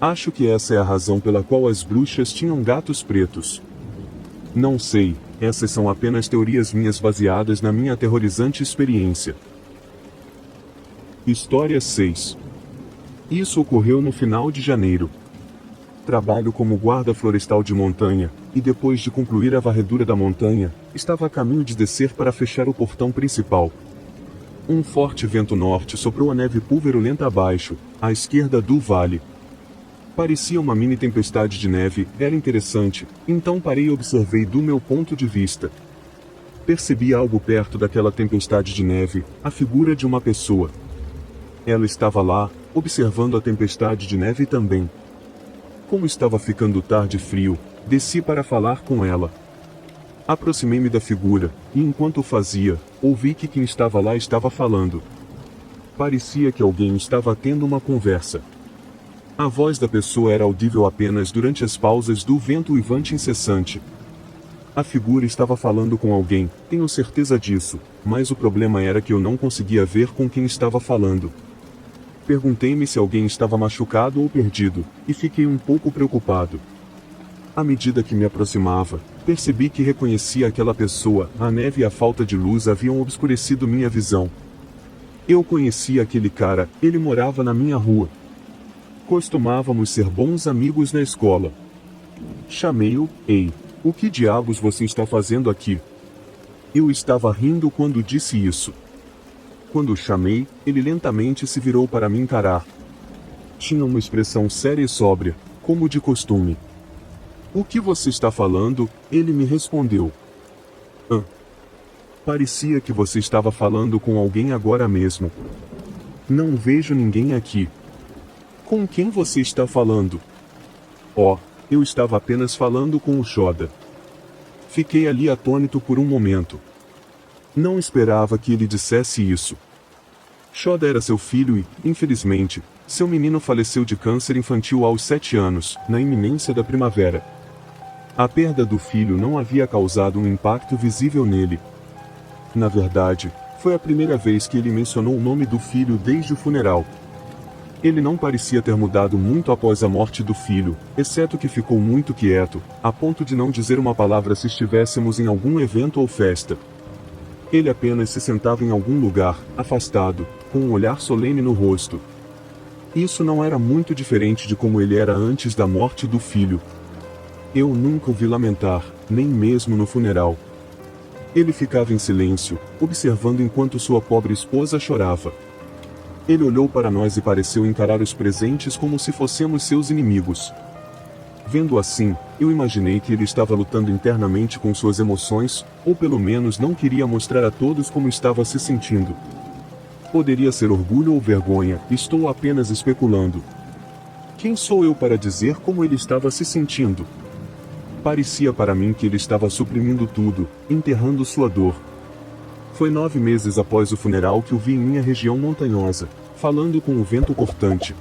Acho que essa é a razão pela qual as bruxas tinham gatos pretos. Não sei, Essas são apenas teorias minhas baseadas na minha aterrorizante experiência. História 6. Isso ocorreu no final de janeiro. Trabalho como guarda florestal de montanha, e depois de concluir a varredura da montanha, estava a caminho de descer para fechar o portão principal. Um forte vento norte soprou a neve pulverulenta abaixo, à esquerda do vale. Parecia uma mini tempestade de neve, era interessante, então parei e observei do meu ponto de vista. Percebi algo perto daquela tempestade de neve, a figura de uma pessoa. Ela estava lá, observando a tempestade de neve também. Como estava ficando tarde e frio, desci para falar com ela. Aproximei-me da figura, e enquanto o fazia, ouvi que quem estava lá estava falando. Parecia que alguém estava tendo uma conversa. A voz da pessoa era audível apenas durante as pausas do vento uivante incessante. A figura estava falando com alguém, tenho certeza disso, mas o problema era que eu não conseguia ver com quem estava falando. Perguntei-me se alguém estava machucado ou perdido, e fiquei um pouco preocupado. À medida que me aproximava, percebi que reconhecia aquela pessoa, a neve e a falta de luz haviam obscurecido minha visão. Eu conhecia aquele cara, ele morava na minha rua. Costumávamos ser bons amigos na escola. Chamei-o, ei, o que diabos você está fazendo aqui? Eu estava rindo quando disse isso. Quando o chamei, ele lentamente se virou para me encarar. Tinha uma expressão séria e sóbria, como de costume. O que você está falando? Ele me respondeu. Parecia que você estava falando com alguém agora mesmo. Não vejo ninguém aqui. Com quem você está falando? Oh, eu estava apenas falando com o Shoda. Fiquei ali atônito por um momento. Não esperava que ele dissesse isso. Shoda era seu filho e, infelizmente, seu menino faleceu de câncer infantil aos 7 anos, na iminência da primavera. A perda do filho não havia causado um impacto visível nele. Na verdade, foi a primeira vez que ele mencionou o nome do filho desde o funeral. Ele não parecia ter mudado muito após a morte do filho, exceto que ficou muito quieto, a ponto de não dizer uma palavra se estivéssemos em algum evento ou festa. Ele apenas se sentava em algum lugar, afastado, com um olhar solene no rosto. Isso não era muito diferente de como ele era antes da morte do filho. Eu nunca o vi lamentar, nem mesmo no funeral. Ele ficava em silêncio, observando enquanto sua pobre esposa chorava. Ele olhou para nós e pareceu encarar os presentes como se fôssemos seus inimigos. Vendo assim, eu imaginei que ele estava lutando internamente com suas emoções, ou pelo menos não queria mostrar a todos como estava se sentindo. Poderia ser orgulho ou vergonha, estou apenas especulando. Quem sou eu para dizer como ele estava se sentindo? Parecia para mim que ele estava suprimindo tudo, enterrando sua dor. Foi 9 meses após o funeral que o vi em minha região montanhosa, falando com o vento cortante.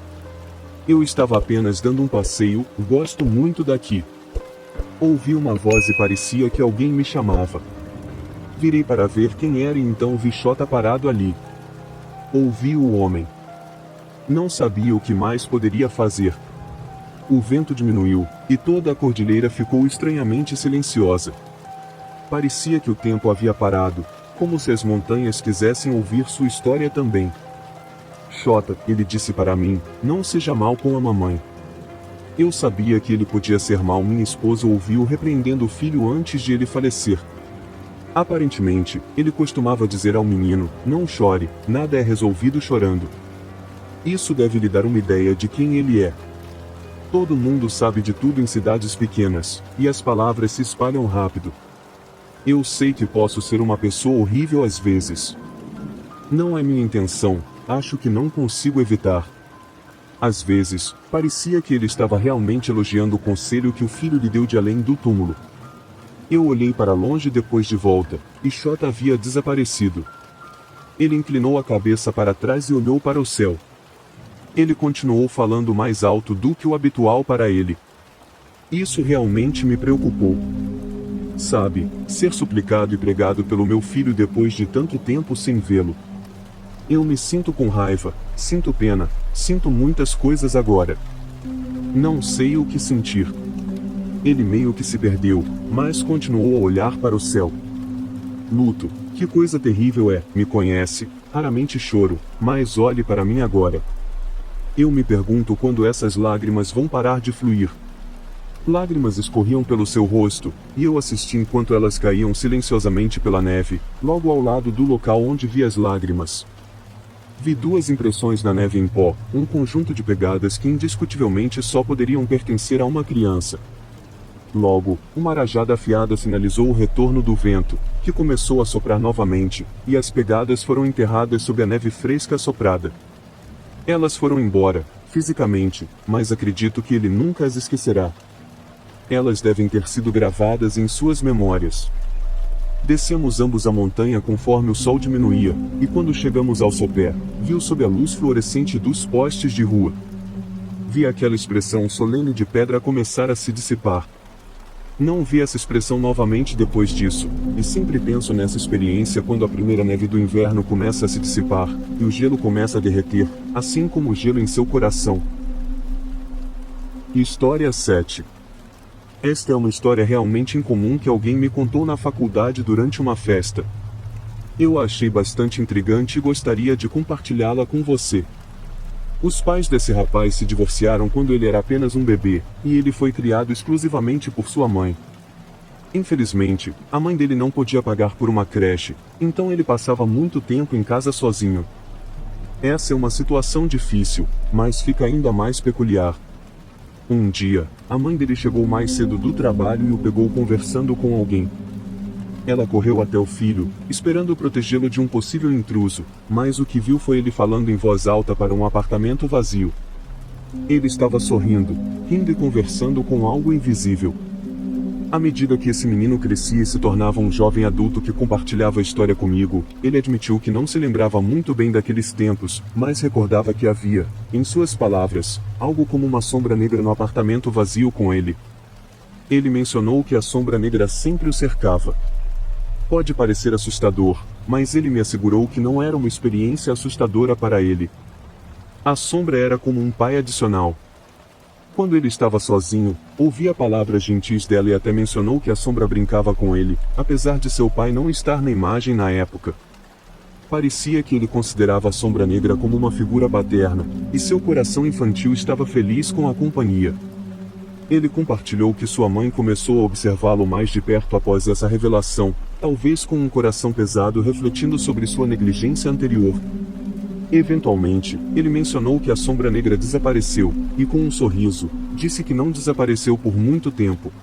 Eu estava apenas dando um passeio, gosto muito daqui. Ouvi uma voz e parecia que alguém me chamava. Virei para ver quem era e então vi Shota parado ali. Ouvi o homem. Não sabia o que mais poderia fazer. O vento diminuiu, e toda a cordilheira ficou estranhamente silenciosa. Parecia que o tempo havia parado, como se as montanhas quisessem ouvir sua história também. Shota, ele disse para mim, não seja mal com a mamãe. Eu sabia que ele podia ser mal. Minha esposa ouviu repreendendo o filho antes de ele falecer. Aparentemente, ele costumava dizer ao menino, não chore, nada é resolvido chorando. Isso deve lhe dar uma ideia de quem ele é. Todo mundo sabe de tudo em cidades pequenas, e as palavras se espalham rápido. Eu sei que posso ser uma pessoa horrível às vezes. Não é minha intenção, acho que não consigo evitar. Às vezes, parecia que ele estava realmente elogiando o conselho que o filho lhe deu de além do túmulo. Eu olhei para longe depois de volta, e Shota havia desaparecido. Ele inclinou a cabeça para trás e olhou para o céu. Ele continuou falando mais alto do que o habitual para ele. Isso realmente me preocupou. Sabe, ser suplicado e pregado pelo meu filho depois de tanto tempo sem vê-lo. Eu me sinto com raiva, sinto pena, sinto muitas coisas agora. Não sei o que sentir. Ele meio que se perdeu, mas continuou a olhar para o céu. Luto, que coisa terrível é, me conhece, raramente choro, mas olhe para mim agora. Eu me pergunto quando essas lágrimas vão parar de fluir. Lágrimas escorriam pelo seu rosto, e eu assisti enquanto elas caíam silenciosamente pela neve, logo ao lado do local onde vi as lágrimas. Vi duas impressões na neve em pó, um conjunto de pegadas que indiscutivelmente só poderiam pertencer a uma criança. Logo, uma rajada afiada sinalizou o retorno do vento, que começou a soprar novamente, e as pegadas foram enterradas sob a neve fresca soprada. Elas foram embora, fisicamente, mas acredito que ele nunca as esquecerá. Elas devem ter sido gravadas em suas memórias. Descemos ambos a montanha conforme o sol diminuía, e quando chegamos ao sopé, vi-o sob a luz fluorescente dos postes de rua. Vi aquela expressão solene de pedra começar a se dissipar. Não vi essa expressão novamente depois disso, e sempre penso nessa experiência quando a primeira neve do inverno começa a se dissipar, e o gelo começa a derreter, assim como o gelo em seu coração. História 7. Esta é uma história realmente incomum que alguém me contou na faculdade durante uma festa. Eu a achei bastante intrigante e gostaria de compartilhá-la com você. Os pais desse rapaz se divorciaram quando ele era apenas um bebê, e ele foi criado exclusivamente por sua mãe. Infelizmente, a mãe dele não podia pagar por uma creche, então ele passava muito tempo em casa sozinho. Essa é uma situação difícil, mas fica ainda mais peculiar. Um dia, a mãe dele chegou mais cedo do trabalho e o pegou conversando com alguém. Ela correu até o filho, esperando protegê-lo de um possível intruso, mas o que viu foi ele falando em voz alta para um apartamento vazio. Ele estava sorrindo, rindo e conversando com algo invisível. À medida que esse menino crescia e se tornava um jovem adulto que compartilhava a história comigo, ele admitiu que não se lembrava muito bem daqueles tempos, mas recordava que havia, em suas palavras, algo como uma sombra negra no apartamento vazio com ele. Ele mencionou que a sombra negra sempre o cercava. Pode parecer assustador, mas ele me assegurou que não era uma experiência assustadora para ele. A sombra era como um pai adicional. Quando ele estava sozinho, ouvia palavras gentis dela e até mencionou que a sombra brincava com ele, apesar de seu pai não estar na imagem na época. Parecia que ele considerava a sombra negra como uma figura paterna, e seu coração infantil estava feliz com a companhia. Ele compartilhou que sua mãe começou a observá-lo mais de perto após essa revelação, talvez com um coração pesado refletindo sobre sua negligência anterior. Eventualmente, ele mencionou que a sombra negra desapareceu, e com um sorriso, disse que não desapareceu por muito tempo.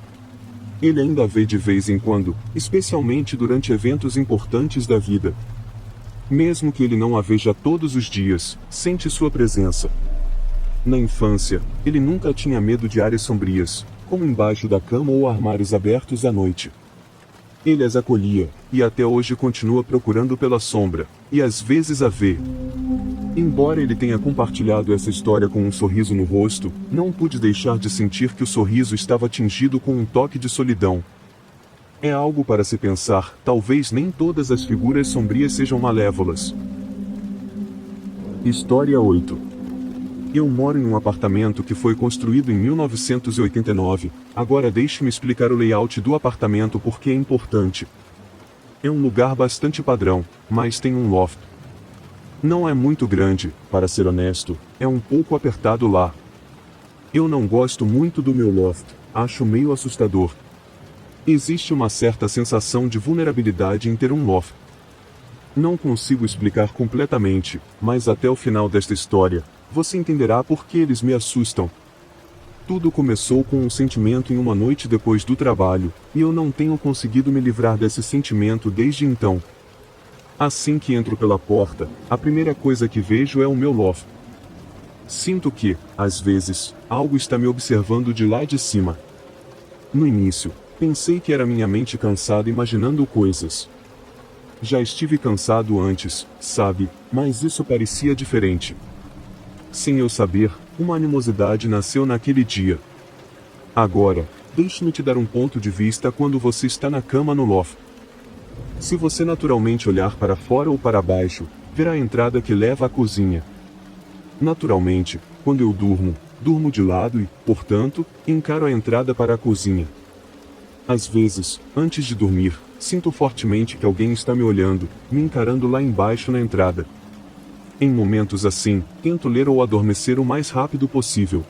Ele ainda a vê de vez em quando, especialmente durante eventos importantes da vida. Mesmo que ele não a veja todos os dias, sente sua presença. Na infância, ele nunca tinha medo de áreas sombrias, como embaixo da cama ou armários abertos à noite. Ele as acolhia, e até hoje continua procurando pela sombra, e às vezes a vê. Embora ele tenha compartilhado essa história com um sorriso no rosto, não pude deixar de sentir que o sorriso estava tingido com um toque de solidão. É algo para se pensar, talvez nem todas as figuras sombrias sejam malévolas. História 8. Eu moro em um apartamento que foi construído em 1989, agora deixe-me explicar o layout do apartamento porque é importante. É um lugar bastante padrão, mas tem um loft. Não é muito grande, para ser honesto, é um pouco apertado lá. Eu não gosto muito do meu loft, acho meio assustador. Existe uma certa sensação de vulnerabilidade em ter um loft. Não consigo explicar completamente, mas até o final desta história, você entenderá por que eles me assustam. Tudo começou com um sentimento em uma noite depois do trabalho, e eu não tenho conseguido me livrar desse sentimento desde então. Assim que entro pela porta, a primeira coisa que vejo é o meu loft. Sinto que, às vezes, algo está me observando de lá de cima. No início, pensei que era minha mente cansada imaginando coisas. Já estive cansado antes, sabe, mas isso parecia diferente. Sem eu saber, uma animosidade nasceu naquele dia. Agora, deixe-me te dar um ponto de vista quando você está na cama no loft. Se você naturalmente olhar para fora ou para baixo, verá a entrada que leva à cozinha. Naturalmente, quando eu durmo, durmo de lado e, portanto, encaro a entrada para a cozinha. Às vezes, antes de dormir, sinto fortemente que alguém está me olhando, me encarando lá embaixo na entrada. Em momentos assim, tento ler ou adormecer o mais rápido possível.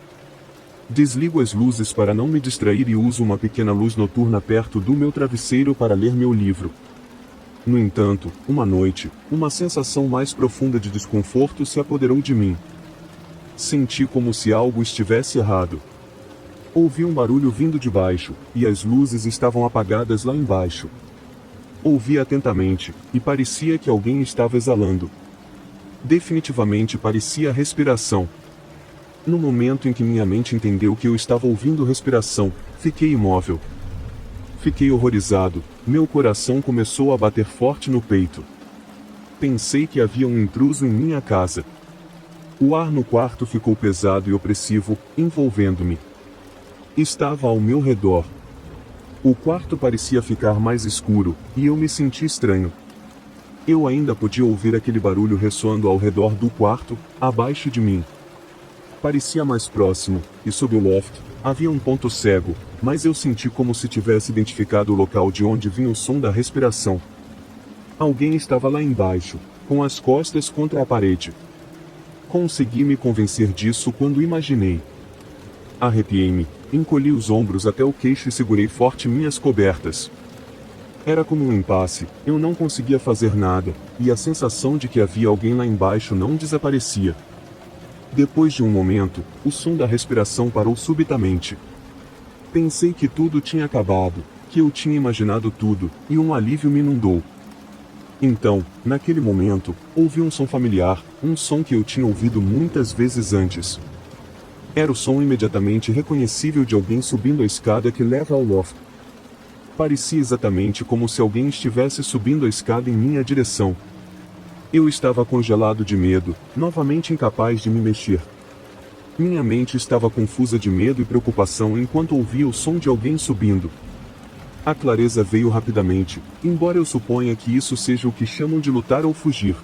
Desligo as luzes para não me distrair e uso uma pequena luz noturna perto do meu travesseiro para ler meu livro. No entanto, uma noite, uma sensação mais profunda de desconforto se apoderou de mim. Senti como se algo estivesse errado. Ouvi um barulho vindo de baixo, e as luzes estavam apagadas lá embaixo. Ouvi atentamente, e parecia que alguém estava exalando. Definitivamente parecia respiração. No momento em que minha mente entendeu que eu estava ouvindo respiração, fiquei imóvel. Fiquei horrorizado, meu coração começou a bater forte no peito. Pensei que havia um intruso em minha casa. O ar no quarto ficou pesado e opressivo, envolvendo-me. Estava ao meu redor. O quarto parecia ficar mais escuro, e eu me senti estranho. Eu ainda podia ouvir aquele barulho ressoando ao redor do quarto, abaixo de mim. Parecia mais próximo, e sob o loft, havia um ponto cego, mas eu senti como se tivesse identificado o local de onde vinha o som da respiração. Alguém estava lá embaixo, com as costas contra a parede. Consegui me convencer disso quando imaginei. Arrepiei-me, encolhi os ombros até o queixo e segurei forte minhas cobertas. Era como um impasse, eu não conseguia fazer nada, e a sensação de que havia alguém lá embaixo não desaparecia. Depois de um momento, o som da respiração parou subitamente. Pensei que tudo tinha acabado, que eu tinha imaginado tudo, e um alívio me inundou. Então, naquele momento, ouvi um som familiar, um som que eu tinha ouvido muitas vezes antes. Era o som imediatamente reconhecível de alguém subindo a escada que leva ao loft. Parecia exatamente como se alguém estivesse subindo a escada em minha direção. Eu estava congelado de medo, novamente incapaz de me mexer. Minha mente estava confusa de medo e preocupação enquanto ouvia o som de alguém subindo. A clareza veio rapidamente, embora eu suponha que isso seja o que chamam de lutar ou fugir.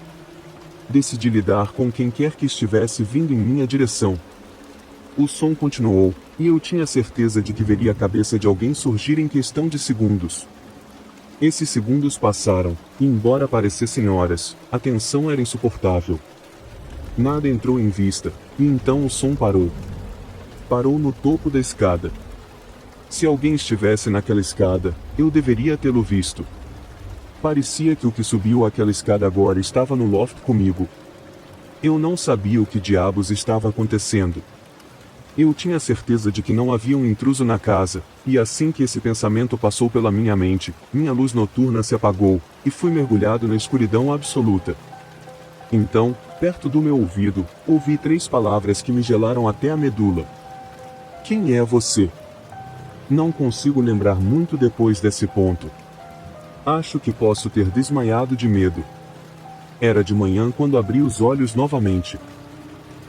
Decidi lidar com quem quer que estivesse vindo em minha direção. O som continuou, e eu tinha certeza de que veria a cabeça de alguém surgir em questão de segundos. Esses segundos passaram, e embora parecessem horas, a tensão era insuportável. Nada entrou em vista, e então o som parou. Parou no topo da escada. Se alguém estivesse naquela escada, eu deveria tê-lo visto. Parecia que o que subiu aquela escada agora estava no loft comigo. Eu não sabia o que diabos estava acontecendo. Eu tinha certeza de que não havia um intruso na casa, e assim que esse pensamento passou pela minha mente, minha luz noturna se apagou, e fui mergulhado na escuridão absoluta. Então, perto do meu ouvido, ouvi 3 palavras que me gelaram até a medula. Quem é você? Não consigo lembrar muito depois desse ponto. Acho que posso ter desmaiado de medo. Era de manhã quando abri os olhos novamente.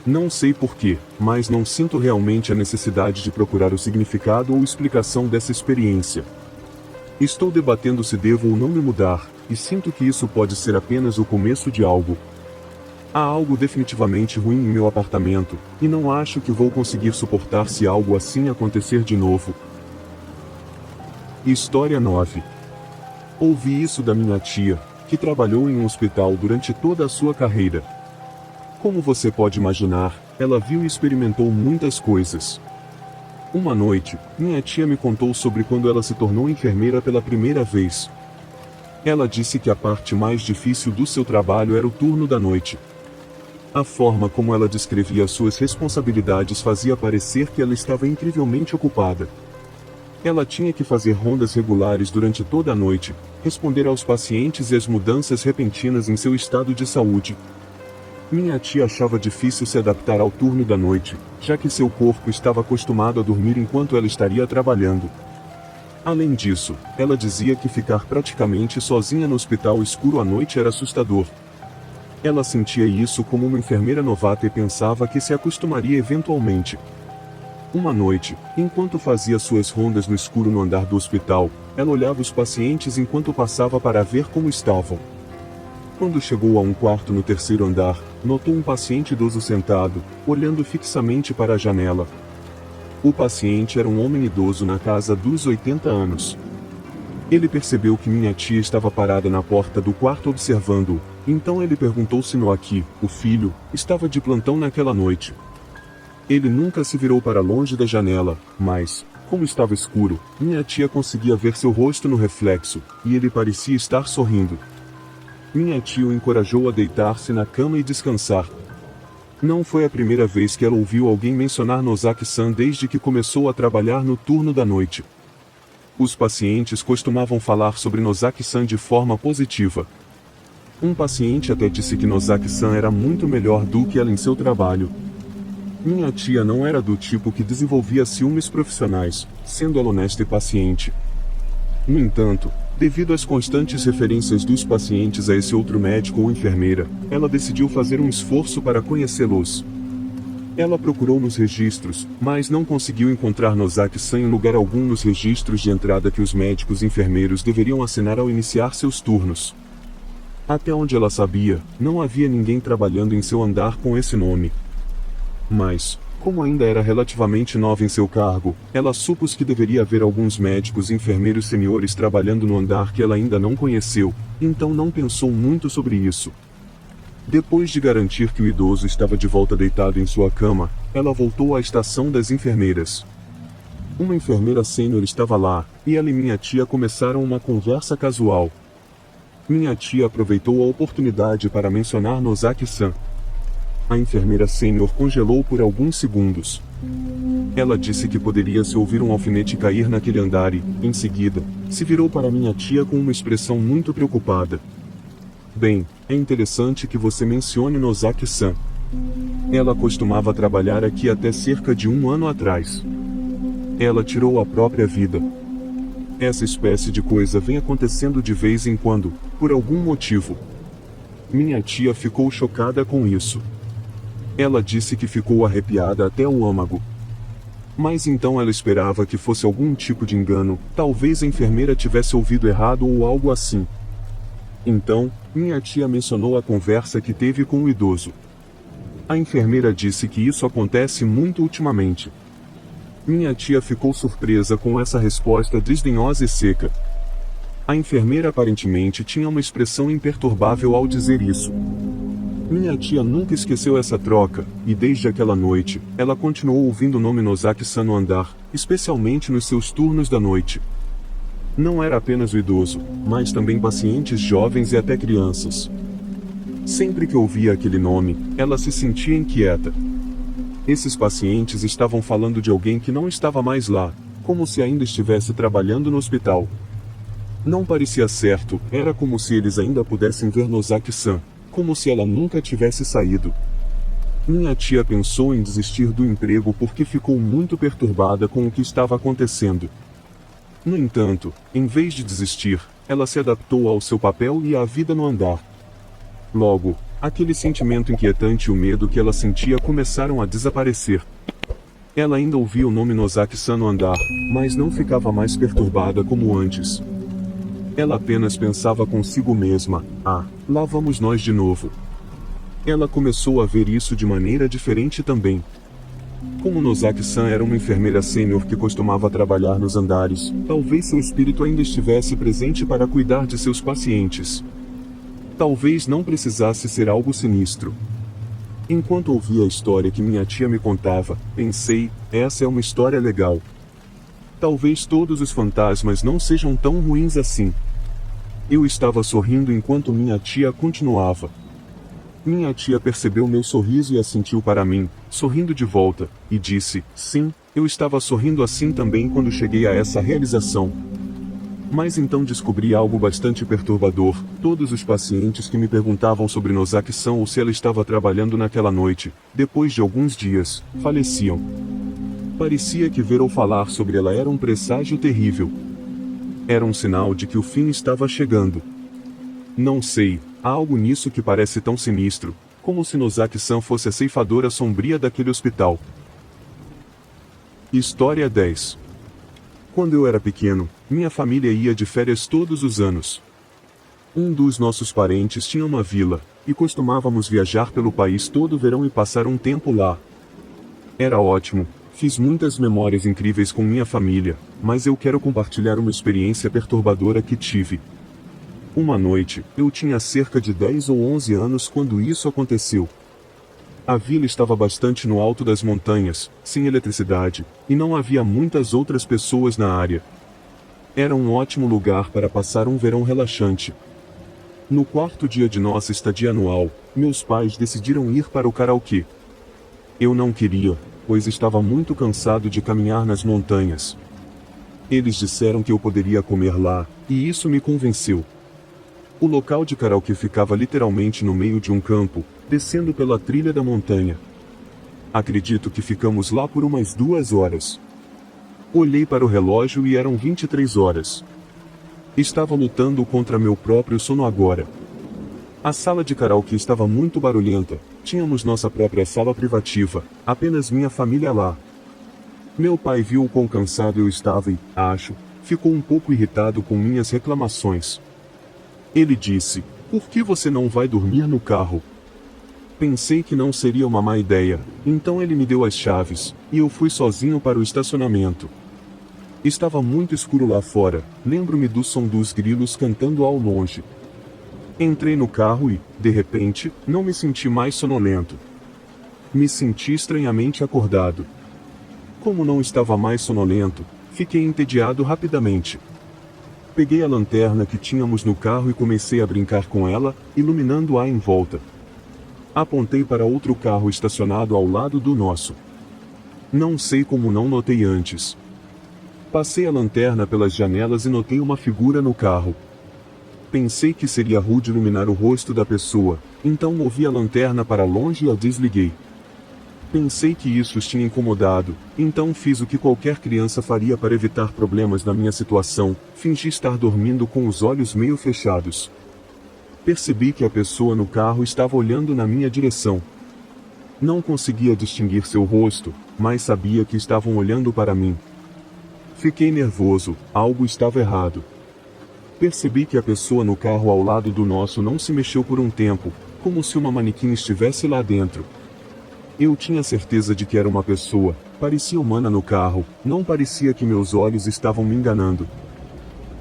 Não sei porquê, mas não sinto realmente a necessidade de procurar o significado ou explicação dessa experiência. Estou debatendo se devo ou não me mudar, e sinto que isso pode ser apenas o começo de algo. Há algo definitivamente ruim em meu apartamento, e não acho que vou conseguir suportar se algo assim acontecer de novo. História 9. Ouvi isso da minha tia, que trabalhou em um hospital durante toda a sua carreira. Como você pode imaginar, ela viu e experimentou muitas coisas. Uma noite, minha tia me contou sobre quando ela se tornou enfermeira pela primeira vez. Ela disse que a parte mais difícil do seu trabalho era o turno da noite. A forma como ela descrevia suas responsabilidades fazia parecer que ela estava incrivelmente ocupada. Ela tinha que fazer rondas regulares durante toda a noite, responder aos pacientes e às mudanças repentinas em seu estado de saúde. Minha tia achava difícil se adaptar ao turno da noite, já que seu corpo estava acostumado a dormir enquanto ela estaria trabalhando. Além disso, ela dizia que ficar praticamente sozinha no hospital escuro à noite era assustador. Ela sentia isso como uma enfermeira novata e pensava que se acostumaria eventualmente. Uma noite, enquanto fazia suas rondas no escuro no andar do hospital, ela olhava os pacientes enquanto passava para ver como estavam. Quando chegou a um quarto no terceiro andar, notou um paciente idoso sentado, olhando fixamente para a janela. O paciente era um homem idoso na casa dos 80 anos. Ele percebeu que minha tia estava parada na porta do quarto observando-o, então ele perguntou se Noaki, o filho, estava de plantão naquela noite. Ele nunca se virou para longe da janela, mas, como estava escuro, minha tia conseguia ver seu rosto no reflexo, e ele parecia estar sorrindo. Minha tia o encorajou a deitar-se na cama e descansar. Não foi a primeira vez que ela ouviu alguém mencionar Nozaki-san desde que começou a trabalhar no turno da noite. Os pacientes costumavam falar sobre Nozaki-san de forma positiva. Um paciente até disse que Nozaki-san era muito melhor do que ela em seu trabalho. Minha tia não era do tipo que desenvolvia ciúmes profissionais, sendo ela honesta e paciente. No entanto, devido às constantes referências dos pacientes a esse outro médico ou enfermeira, ela decidiu fazer um esforço para conhecê-los. Ela procurou nos registros, mas não conseguiu encontrar Nozaki-san em lugar algum nos registros de entrada que os médicos e enfermeiros deveriam assinar ao iniciar seus turnos. Até onde ela sabia, não havia ninguém trabalhando em seu andar com esse nome. Mas, como ainda era relativamente nova em seu cargo, ela supôs que deveria haver alguns médicos e enfermeiros seniores trabalhando no andar que ela ainda não conheceu, então não pensou muito sobre isso. Depois de garantir que o idoso estava de volta deitado em sua cama, ela voltou à estação das enfermeiras. Uma enfermeira sênior estava lá, e ela e minha tia começaram uma conversa casual. Minha tia aproveitou a oportunidade para mencionar Nozaki-san. A enfermeira sênior congelou por alguns segundos. Ela disse que poderia se ouvir um alfinete cair naquele andar e, em seguida, se virou para minha tia com uma expressão muito preocupada. Bem, é interessante que você mencione Nozaki-san. Ela costumava trabalhar aqui até cerca de 1 ano atrás. Ela tirou a própria vida. Essa espécie de coisa vem acontecendo de vez em quando, por algum motivo. Minha tia ficou chocada com isso. Ela disse que ficou arrepiada até o âmago. Mas então ela esperava que fosse algum tipo de engano, talvez a enfermeira tivesse ouvido errado ou algo assim. Então, minha tia mencionou a conversa que teve com o idoso. A enfermeira disse que isso acontece muito ultimamente. Minha tia ficou surpresa com essa resposta desdenhosa e seca. A enfermeira aparentemente tinha uma expressão imperturbável ao dizer isso. Minha tia nunca esqueceu essa troca, e desde aquela noite, ela continuou ouvindo o nome Nozaki-san no andar, especialmente nos seus turnos da noite. Não era apenas o idoso, mas também pacientes jovens e até crianças. Sempre que ouvia aquele nome, ela se sentia inquieta. Esses pacientes estavam falando de alguém que não estava mais lá, como se ainda estivesse trabalhando no hospital. Não parecia certo, era como se eles ainda pudessem ver Nozaki-san, como se ela nunca tivesse saído. Minha tia pensou em desistir do emprego porque ficou muito perturbada com o que estava acontecendo. No entanto, em vez de desistir, ela se adaptou ao seu papel e à vida no andar. Logo, aquele sentimento inquietante e o medo que ela sentia começaram a desaparecer. Ela ainda ouvia o nome Nozaki-san no andar, mas não ficava mais perturbada como antes. Ela apenas pensava consigo mesma, lá vamos nós de novo. Ela começou a ver isso de maneira diferente também. Como Nozaki-san era uma enfermeira sênior que costumava trabalhar nos andares, talvez seu espírito ainda estivesse presente para cuidar de seus pacientes. Talvez não precisasse ser algo sinistro. Enquanto ouvia a história que minha tia me contava, pensei, essa é uma história legal. Talvez todos os fantasmas não sejam tão ruins assim. Eu estava sorrindo enquanto minha tia continuava. Minha tia percebeu meu sorriso e assentiu para mim, sorrindo de volta, e disse, sim, eu estava sorrindo assim também quando cheguei a essa realização. Mas então descobri algo bastante perturbador, todos os pacientes que me perguntavam sobre Nozaki-san ou se ela estava trabalhando naquela noite, depois de alguns dias, faleciam. Parecia que ver ou falar sobre ela era um presságio terrível. Era um sinal de que o fim estava chegando. Não sei, há algo nisso que parece tão sinistro, como se Nozaki-san fosse a ceifadora sombria daquele hospital. História 10. Quando eu era pequeno, minha família ia de férias todos os anos. Um dos nossos parentes tinha uma vila, e costumávamos viajar pelo país todo verão e passar um tempo lá. Era ótimo, fiz muitas memórias incríveis com minha família, mas eu quero compartilhar uma experiência perturbadora que tive. Uma noite, eu tinha cerca de 10 ou 11 anos quando isso aconteceu. A vila estava bastante no alto das montanhas, sem eletricidade, e não havia muitas outras pessoas na área. Era um ótimo lugar para passar um verão relaxante. No quarto dia de nossa estadia anual, meus pais decidiram ir para o karaokê. Eu não queria, pois estava muito cansado de caminhar nas montanhas. Eles disseram que eu poderia comer lá, e isso me convenceu. O local de karaokê ficava literalmente no meio de um campo, descendo pela trilha da montanha. Acredito que ficamos lá por umas 2 horas. Olhei para o relógio e eram 23 horas. Estava lutando contra meu próprio sono agora. A sala de karaokê estava muito barulhenta, tínhamos nossa própria sala privativa, apenas minha família lá. Meu pai viu o quão cansado eu estava e, acho, ficou um pouco irritado com minhas reclamações. Ele disse: "Por que você não vai dormir no carro?" Pensei que não seria uma má ideia, então ele me deu as chaves, e eu fui sozinho para o estacionamento. Estava muito escuro lá fora, lembro-me do som dos grilos cantando ao longe. Entrei no carro e, de repente, não me senti mais sonolento. Me senti estranhamente acordado. Como não estava mais sonolento, fiquei entediado rapidamente. Peguei a lanterna que tínhamos no carro e comecei a brincar com ela, iluminando-a em volta. Apontei para outro carro estacionado ao lado do nosso. Não sei como não notei antes. Passei a lanterna pelas janelas e notei uma figura no carro. Pensei que seria rude iluminar o rosto da pessoa, então movi a lanterna para longe e a desliguei. Pensei que isso os tinha incomodado, então fiz o que qualquer criança faria para evitar problemas na minha situação, fingi estar dormindo com os olhos meio fechados. Percebi que a pessoa no carro estava olhando na minha direção. Não conseguia distinguir seu rosto, mas sabia que estavam olhando para mim. Fiquei nervoso, algo estava errado. Percebi que a pessoa no carro ao lado do nosso não se mexeu por um tempo, como se uma manequim estivesse lá dentro. Eu tinha certeza de que era uma pessoa, parecia humana no carro, não parecia que meus olhos estavam me enganando.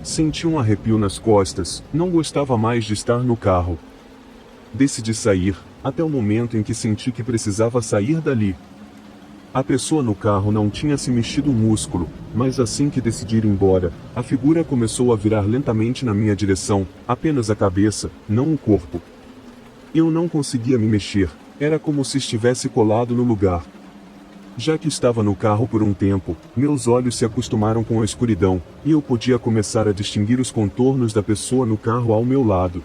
Senti um arrepio nas costas, não gostava mais de estar no carro. Decidi sair, até o momento em que senti que precisava sair dali. A pessoa no carro não tinha se mexido um músculo, mas assim que decidi ir embora, a figura começou a virar lentamente na minha direção, apenas a cabeça, não o corpo. Eu não conseguia me mexer, era como se estivesse colado no lugar. Já que estava no carro por um tempo, meus olhos se acostumaram com a escuridão, e eu podia começar a distinguir os contornos da pessoa no carro ao meu lado.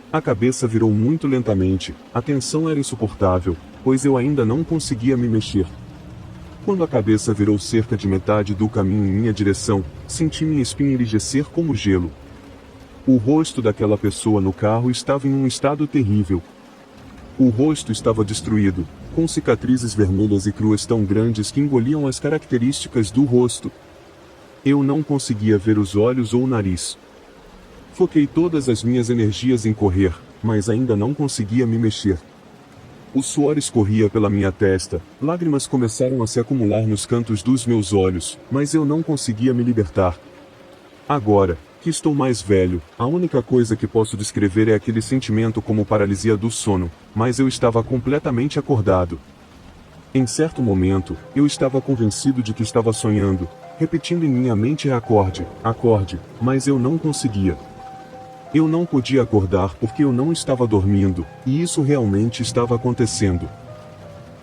A cabeça virou muito lentamente, a tensão era insuportável, pois eu ainda não conseguia me mexer. Quando a cabeça virou cerca de metade do caminho em minha direção, senti minha espinha enrijecer como gelo. O rosto daquela pessoa no carro estava em um estado terrível. O rosto estava destruído, com cicatrizes vermelhas e cruas tão grandes que engoliam as características do rosto. Eu não conseguia ver os olhos ou o nariz. Foquei todas as minhas energias em correr, mas ainda não conseguia me mexer. O suor escorria pela minha testa, lágrimas começaram a se acumular nos cantos dos meus olhos, mas eu não conseguia me libertar. Agora, que estou mais velho, a única coisa que posso descrever é aquele sentimento como paralisia do sono, mas eu estava completamente acordado. Em certo momento, eu estava convencido de que estava sonhando, repetindo em minha mente acorde, acorde, mas eu não conseguia. Eu não podia acordar porque eu não estava dormindo, e isso realmente estava acontecendo.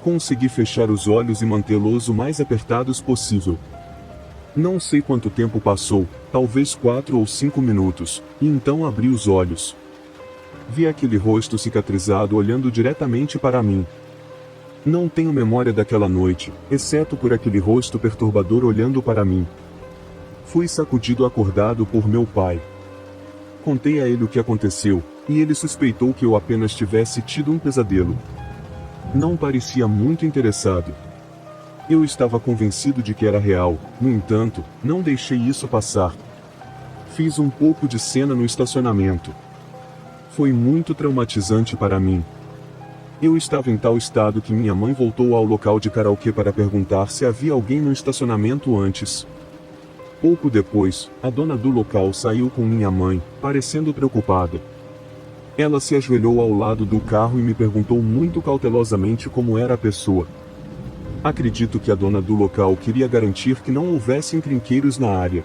Consegui fechar os olhos e mantê-los o mais apertados possível. Não sei quanto tempo passou, talvez 4 ou 5 minutos, e então abri os olhos. Vi aquele rosto cicatrizado olhando diretamente para mim. Não tenho memória daquela noite, exceto por aquele rosto perturbador olhando para mim. Fui sacudido acordado por meu pai. Contei a ele o que aconteceu, e ele suspeitou que eu apenas tivesse tido um pesadelo. Não parecia muito interessado. Eu estava convencido de que era real, no entanto, não deixei isso passar. Fiz um pouco de cena no estacionamento. Foi muito traumatizante para mim. Eu estava em tal estado que minha mãe voltou ao local de karaokê para perguntar se havia alguém no estacionamento antes. Pouco depois, a dona do local saiu com minha mãe, parecendo preocupada. Ela se ajoelhou ao lado do carro e me perguntou muito cautelosamente como era a pessoa. Acredito que a dona do local queria garantir que não houvesse encrenqueiros na área.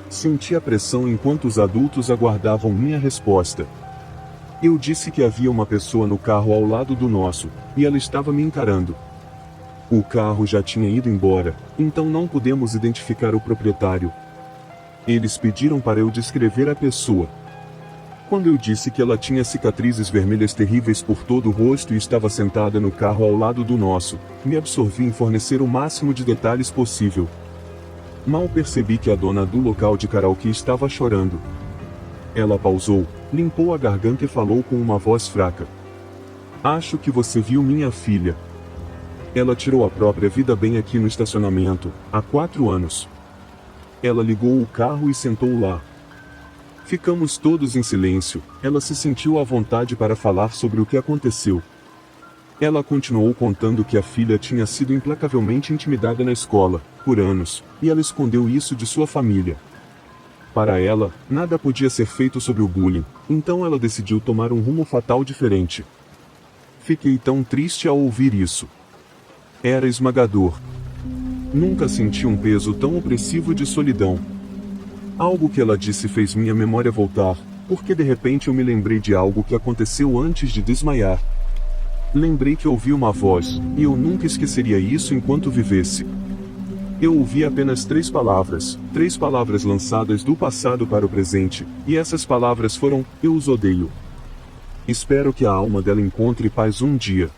Senti a pressão enquanto os adultos aguardavam minha resposta. Eu disse que havia uma pessoa no carro ao lado do nosso, e ela estava me encarando. O carro já tinha ido embora, então não pudemos identificar o proprietário. Eles pediram para eu descrever a pessoa. Quando eu disse que ela tinha cicatrizes vermelhas terríveis por todo o rosto e estava sentada no carro ao lado do nosso, me absorvi em fornecer o máximo de detalhes possível. Mal percebi que a dona do local de karaokê estava chorando. Ela pausou, limpou a garganta e falou com uma voz fraca. Acho que você viu minha filha. Ela tirou a própria vida bem aqui no estacionamento, há 4 anos. Ela ligou o carro e sentou lá. Ficamos todos em silêncio, ela se sentiu à vontade para falar sobre o que aconteceu. Ela continuou contando que a filha tinha sido implacavelmente intimidada na escola, por anos, e ela escondeu isso de sua família. Para ela, nada podia ser feito sobre o bullying, então ela decidiu tomar um rumo fatal diferente. Fiquei tão triste ao ouvir isso. Era esmagador. Nunca senti um peso tão opressivo de solidão. Algo que ela disse fez minha memória voltar, porque de repente eu me lembrei de algo que aconteceu antes de desmaiar. Lembrei que ouvi uma voz, e eu nunca esqueceria isso enquanto vivesse. Eu ouvi apenas 3 palavras lançadas do passado para o presente, e essas palavras foram: eu os odeio. Espero que a alma dela encontre paz um dia.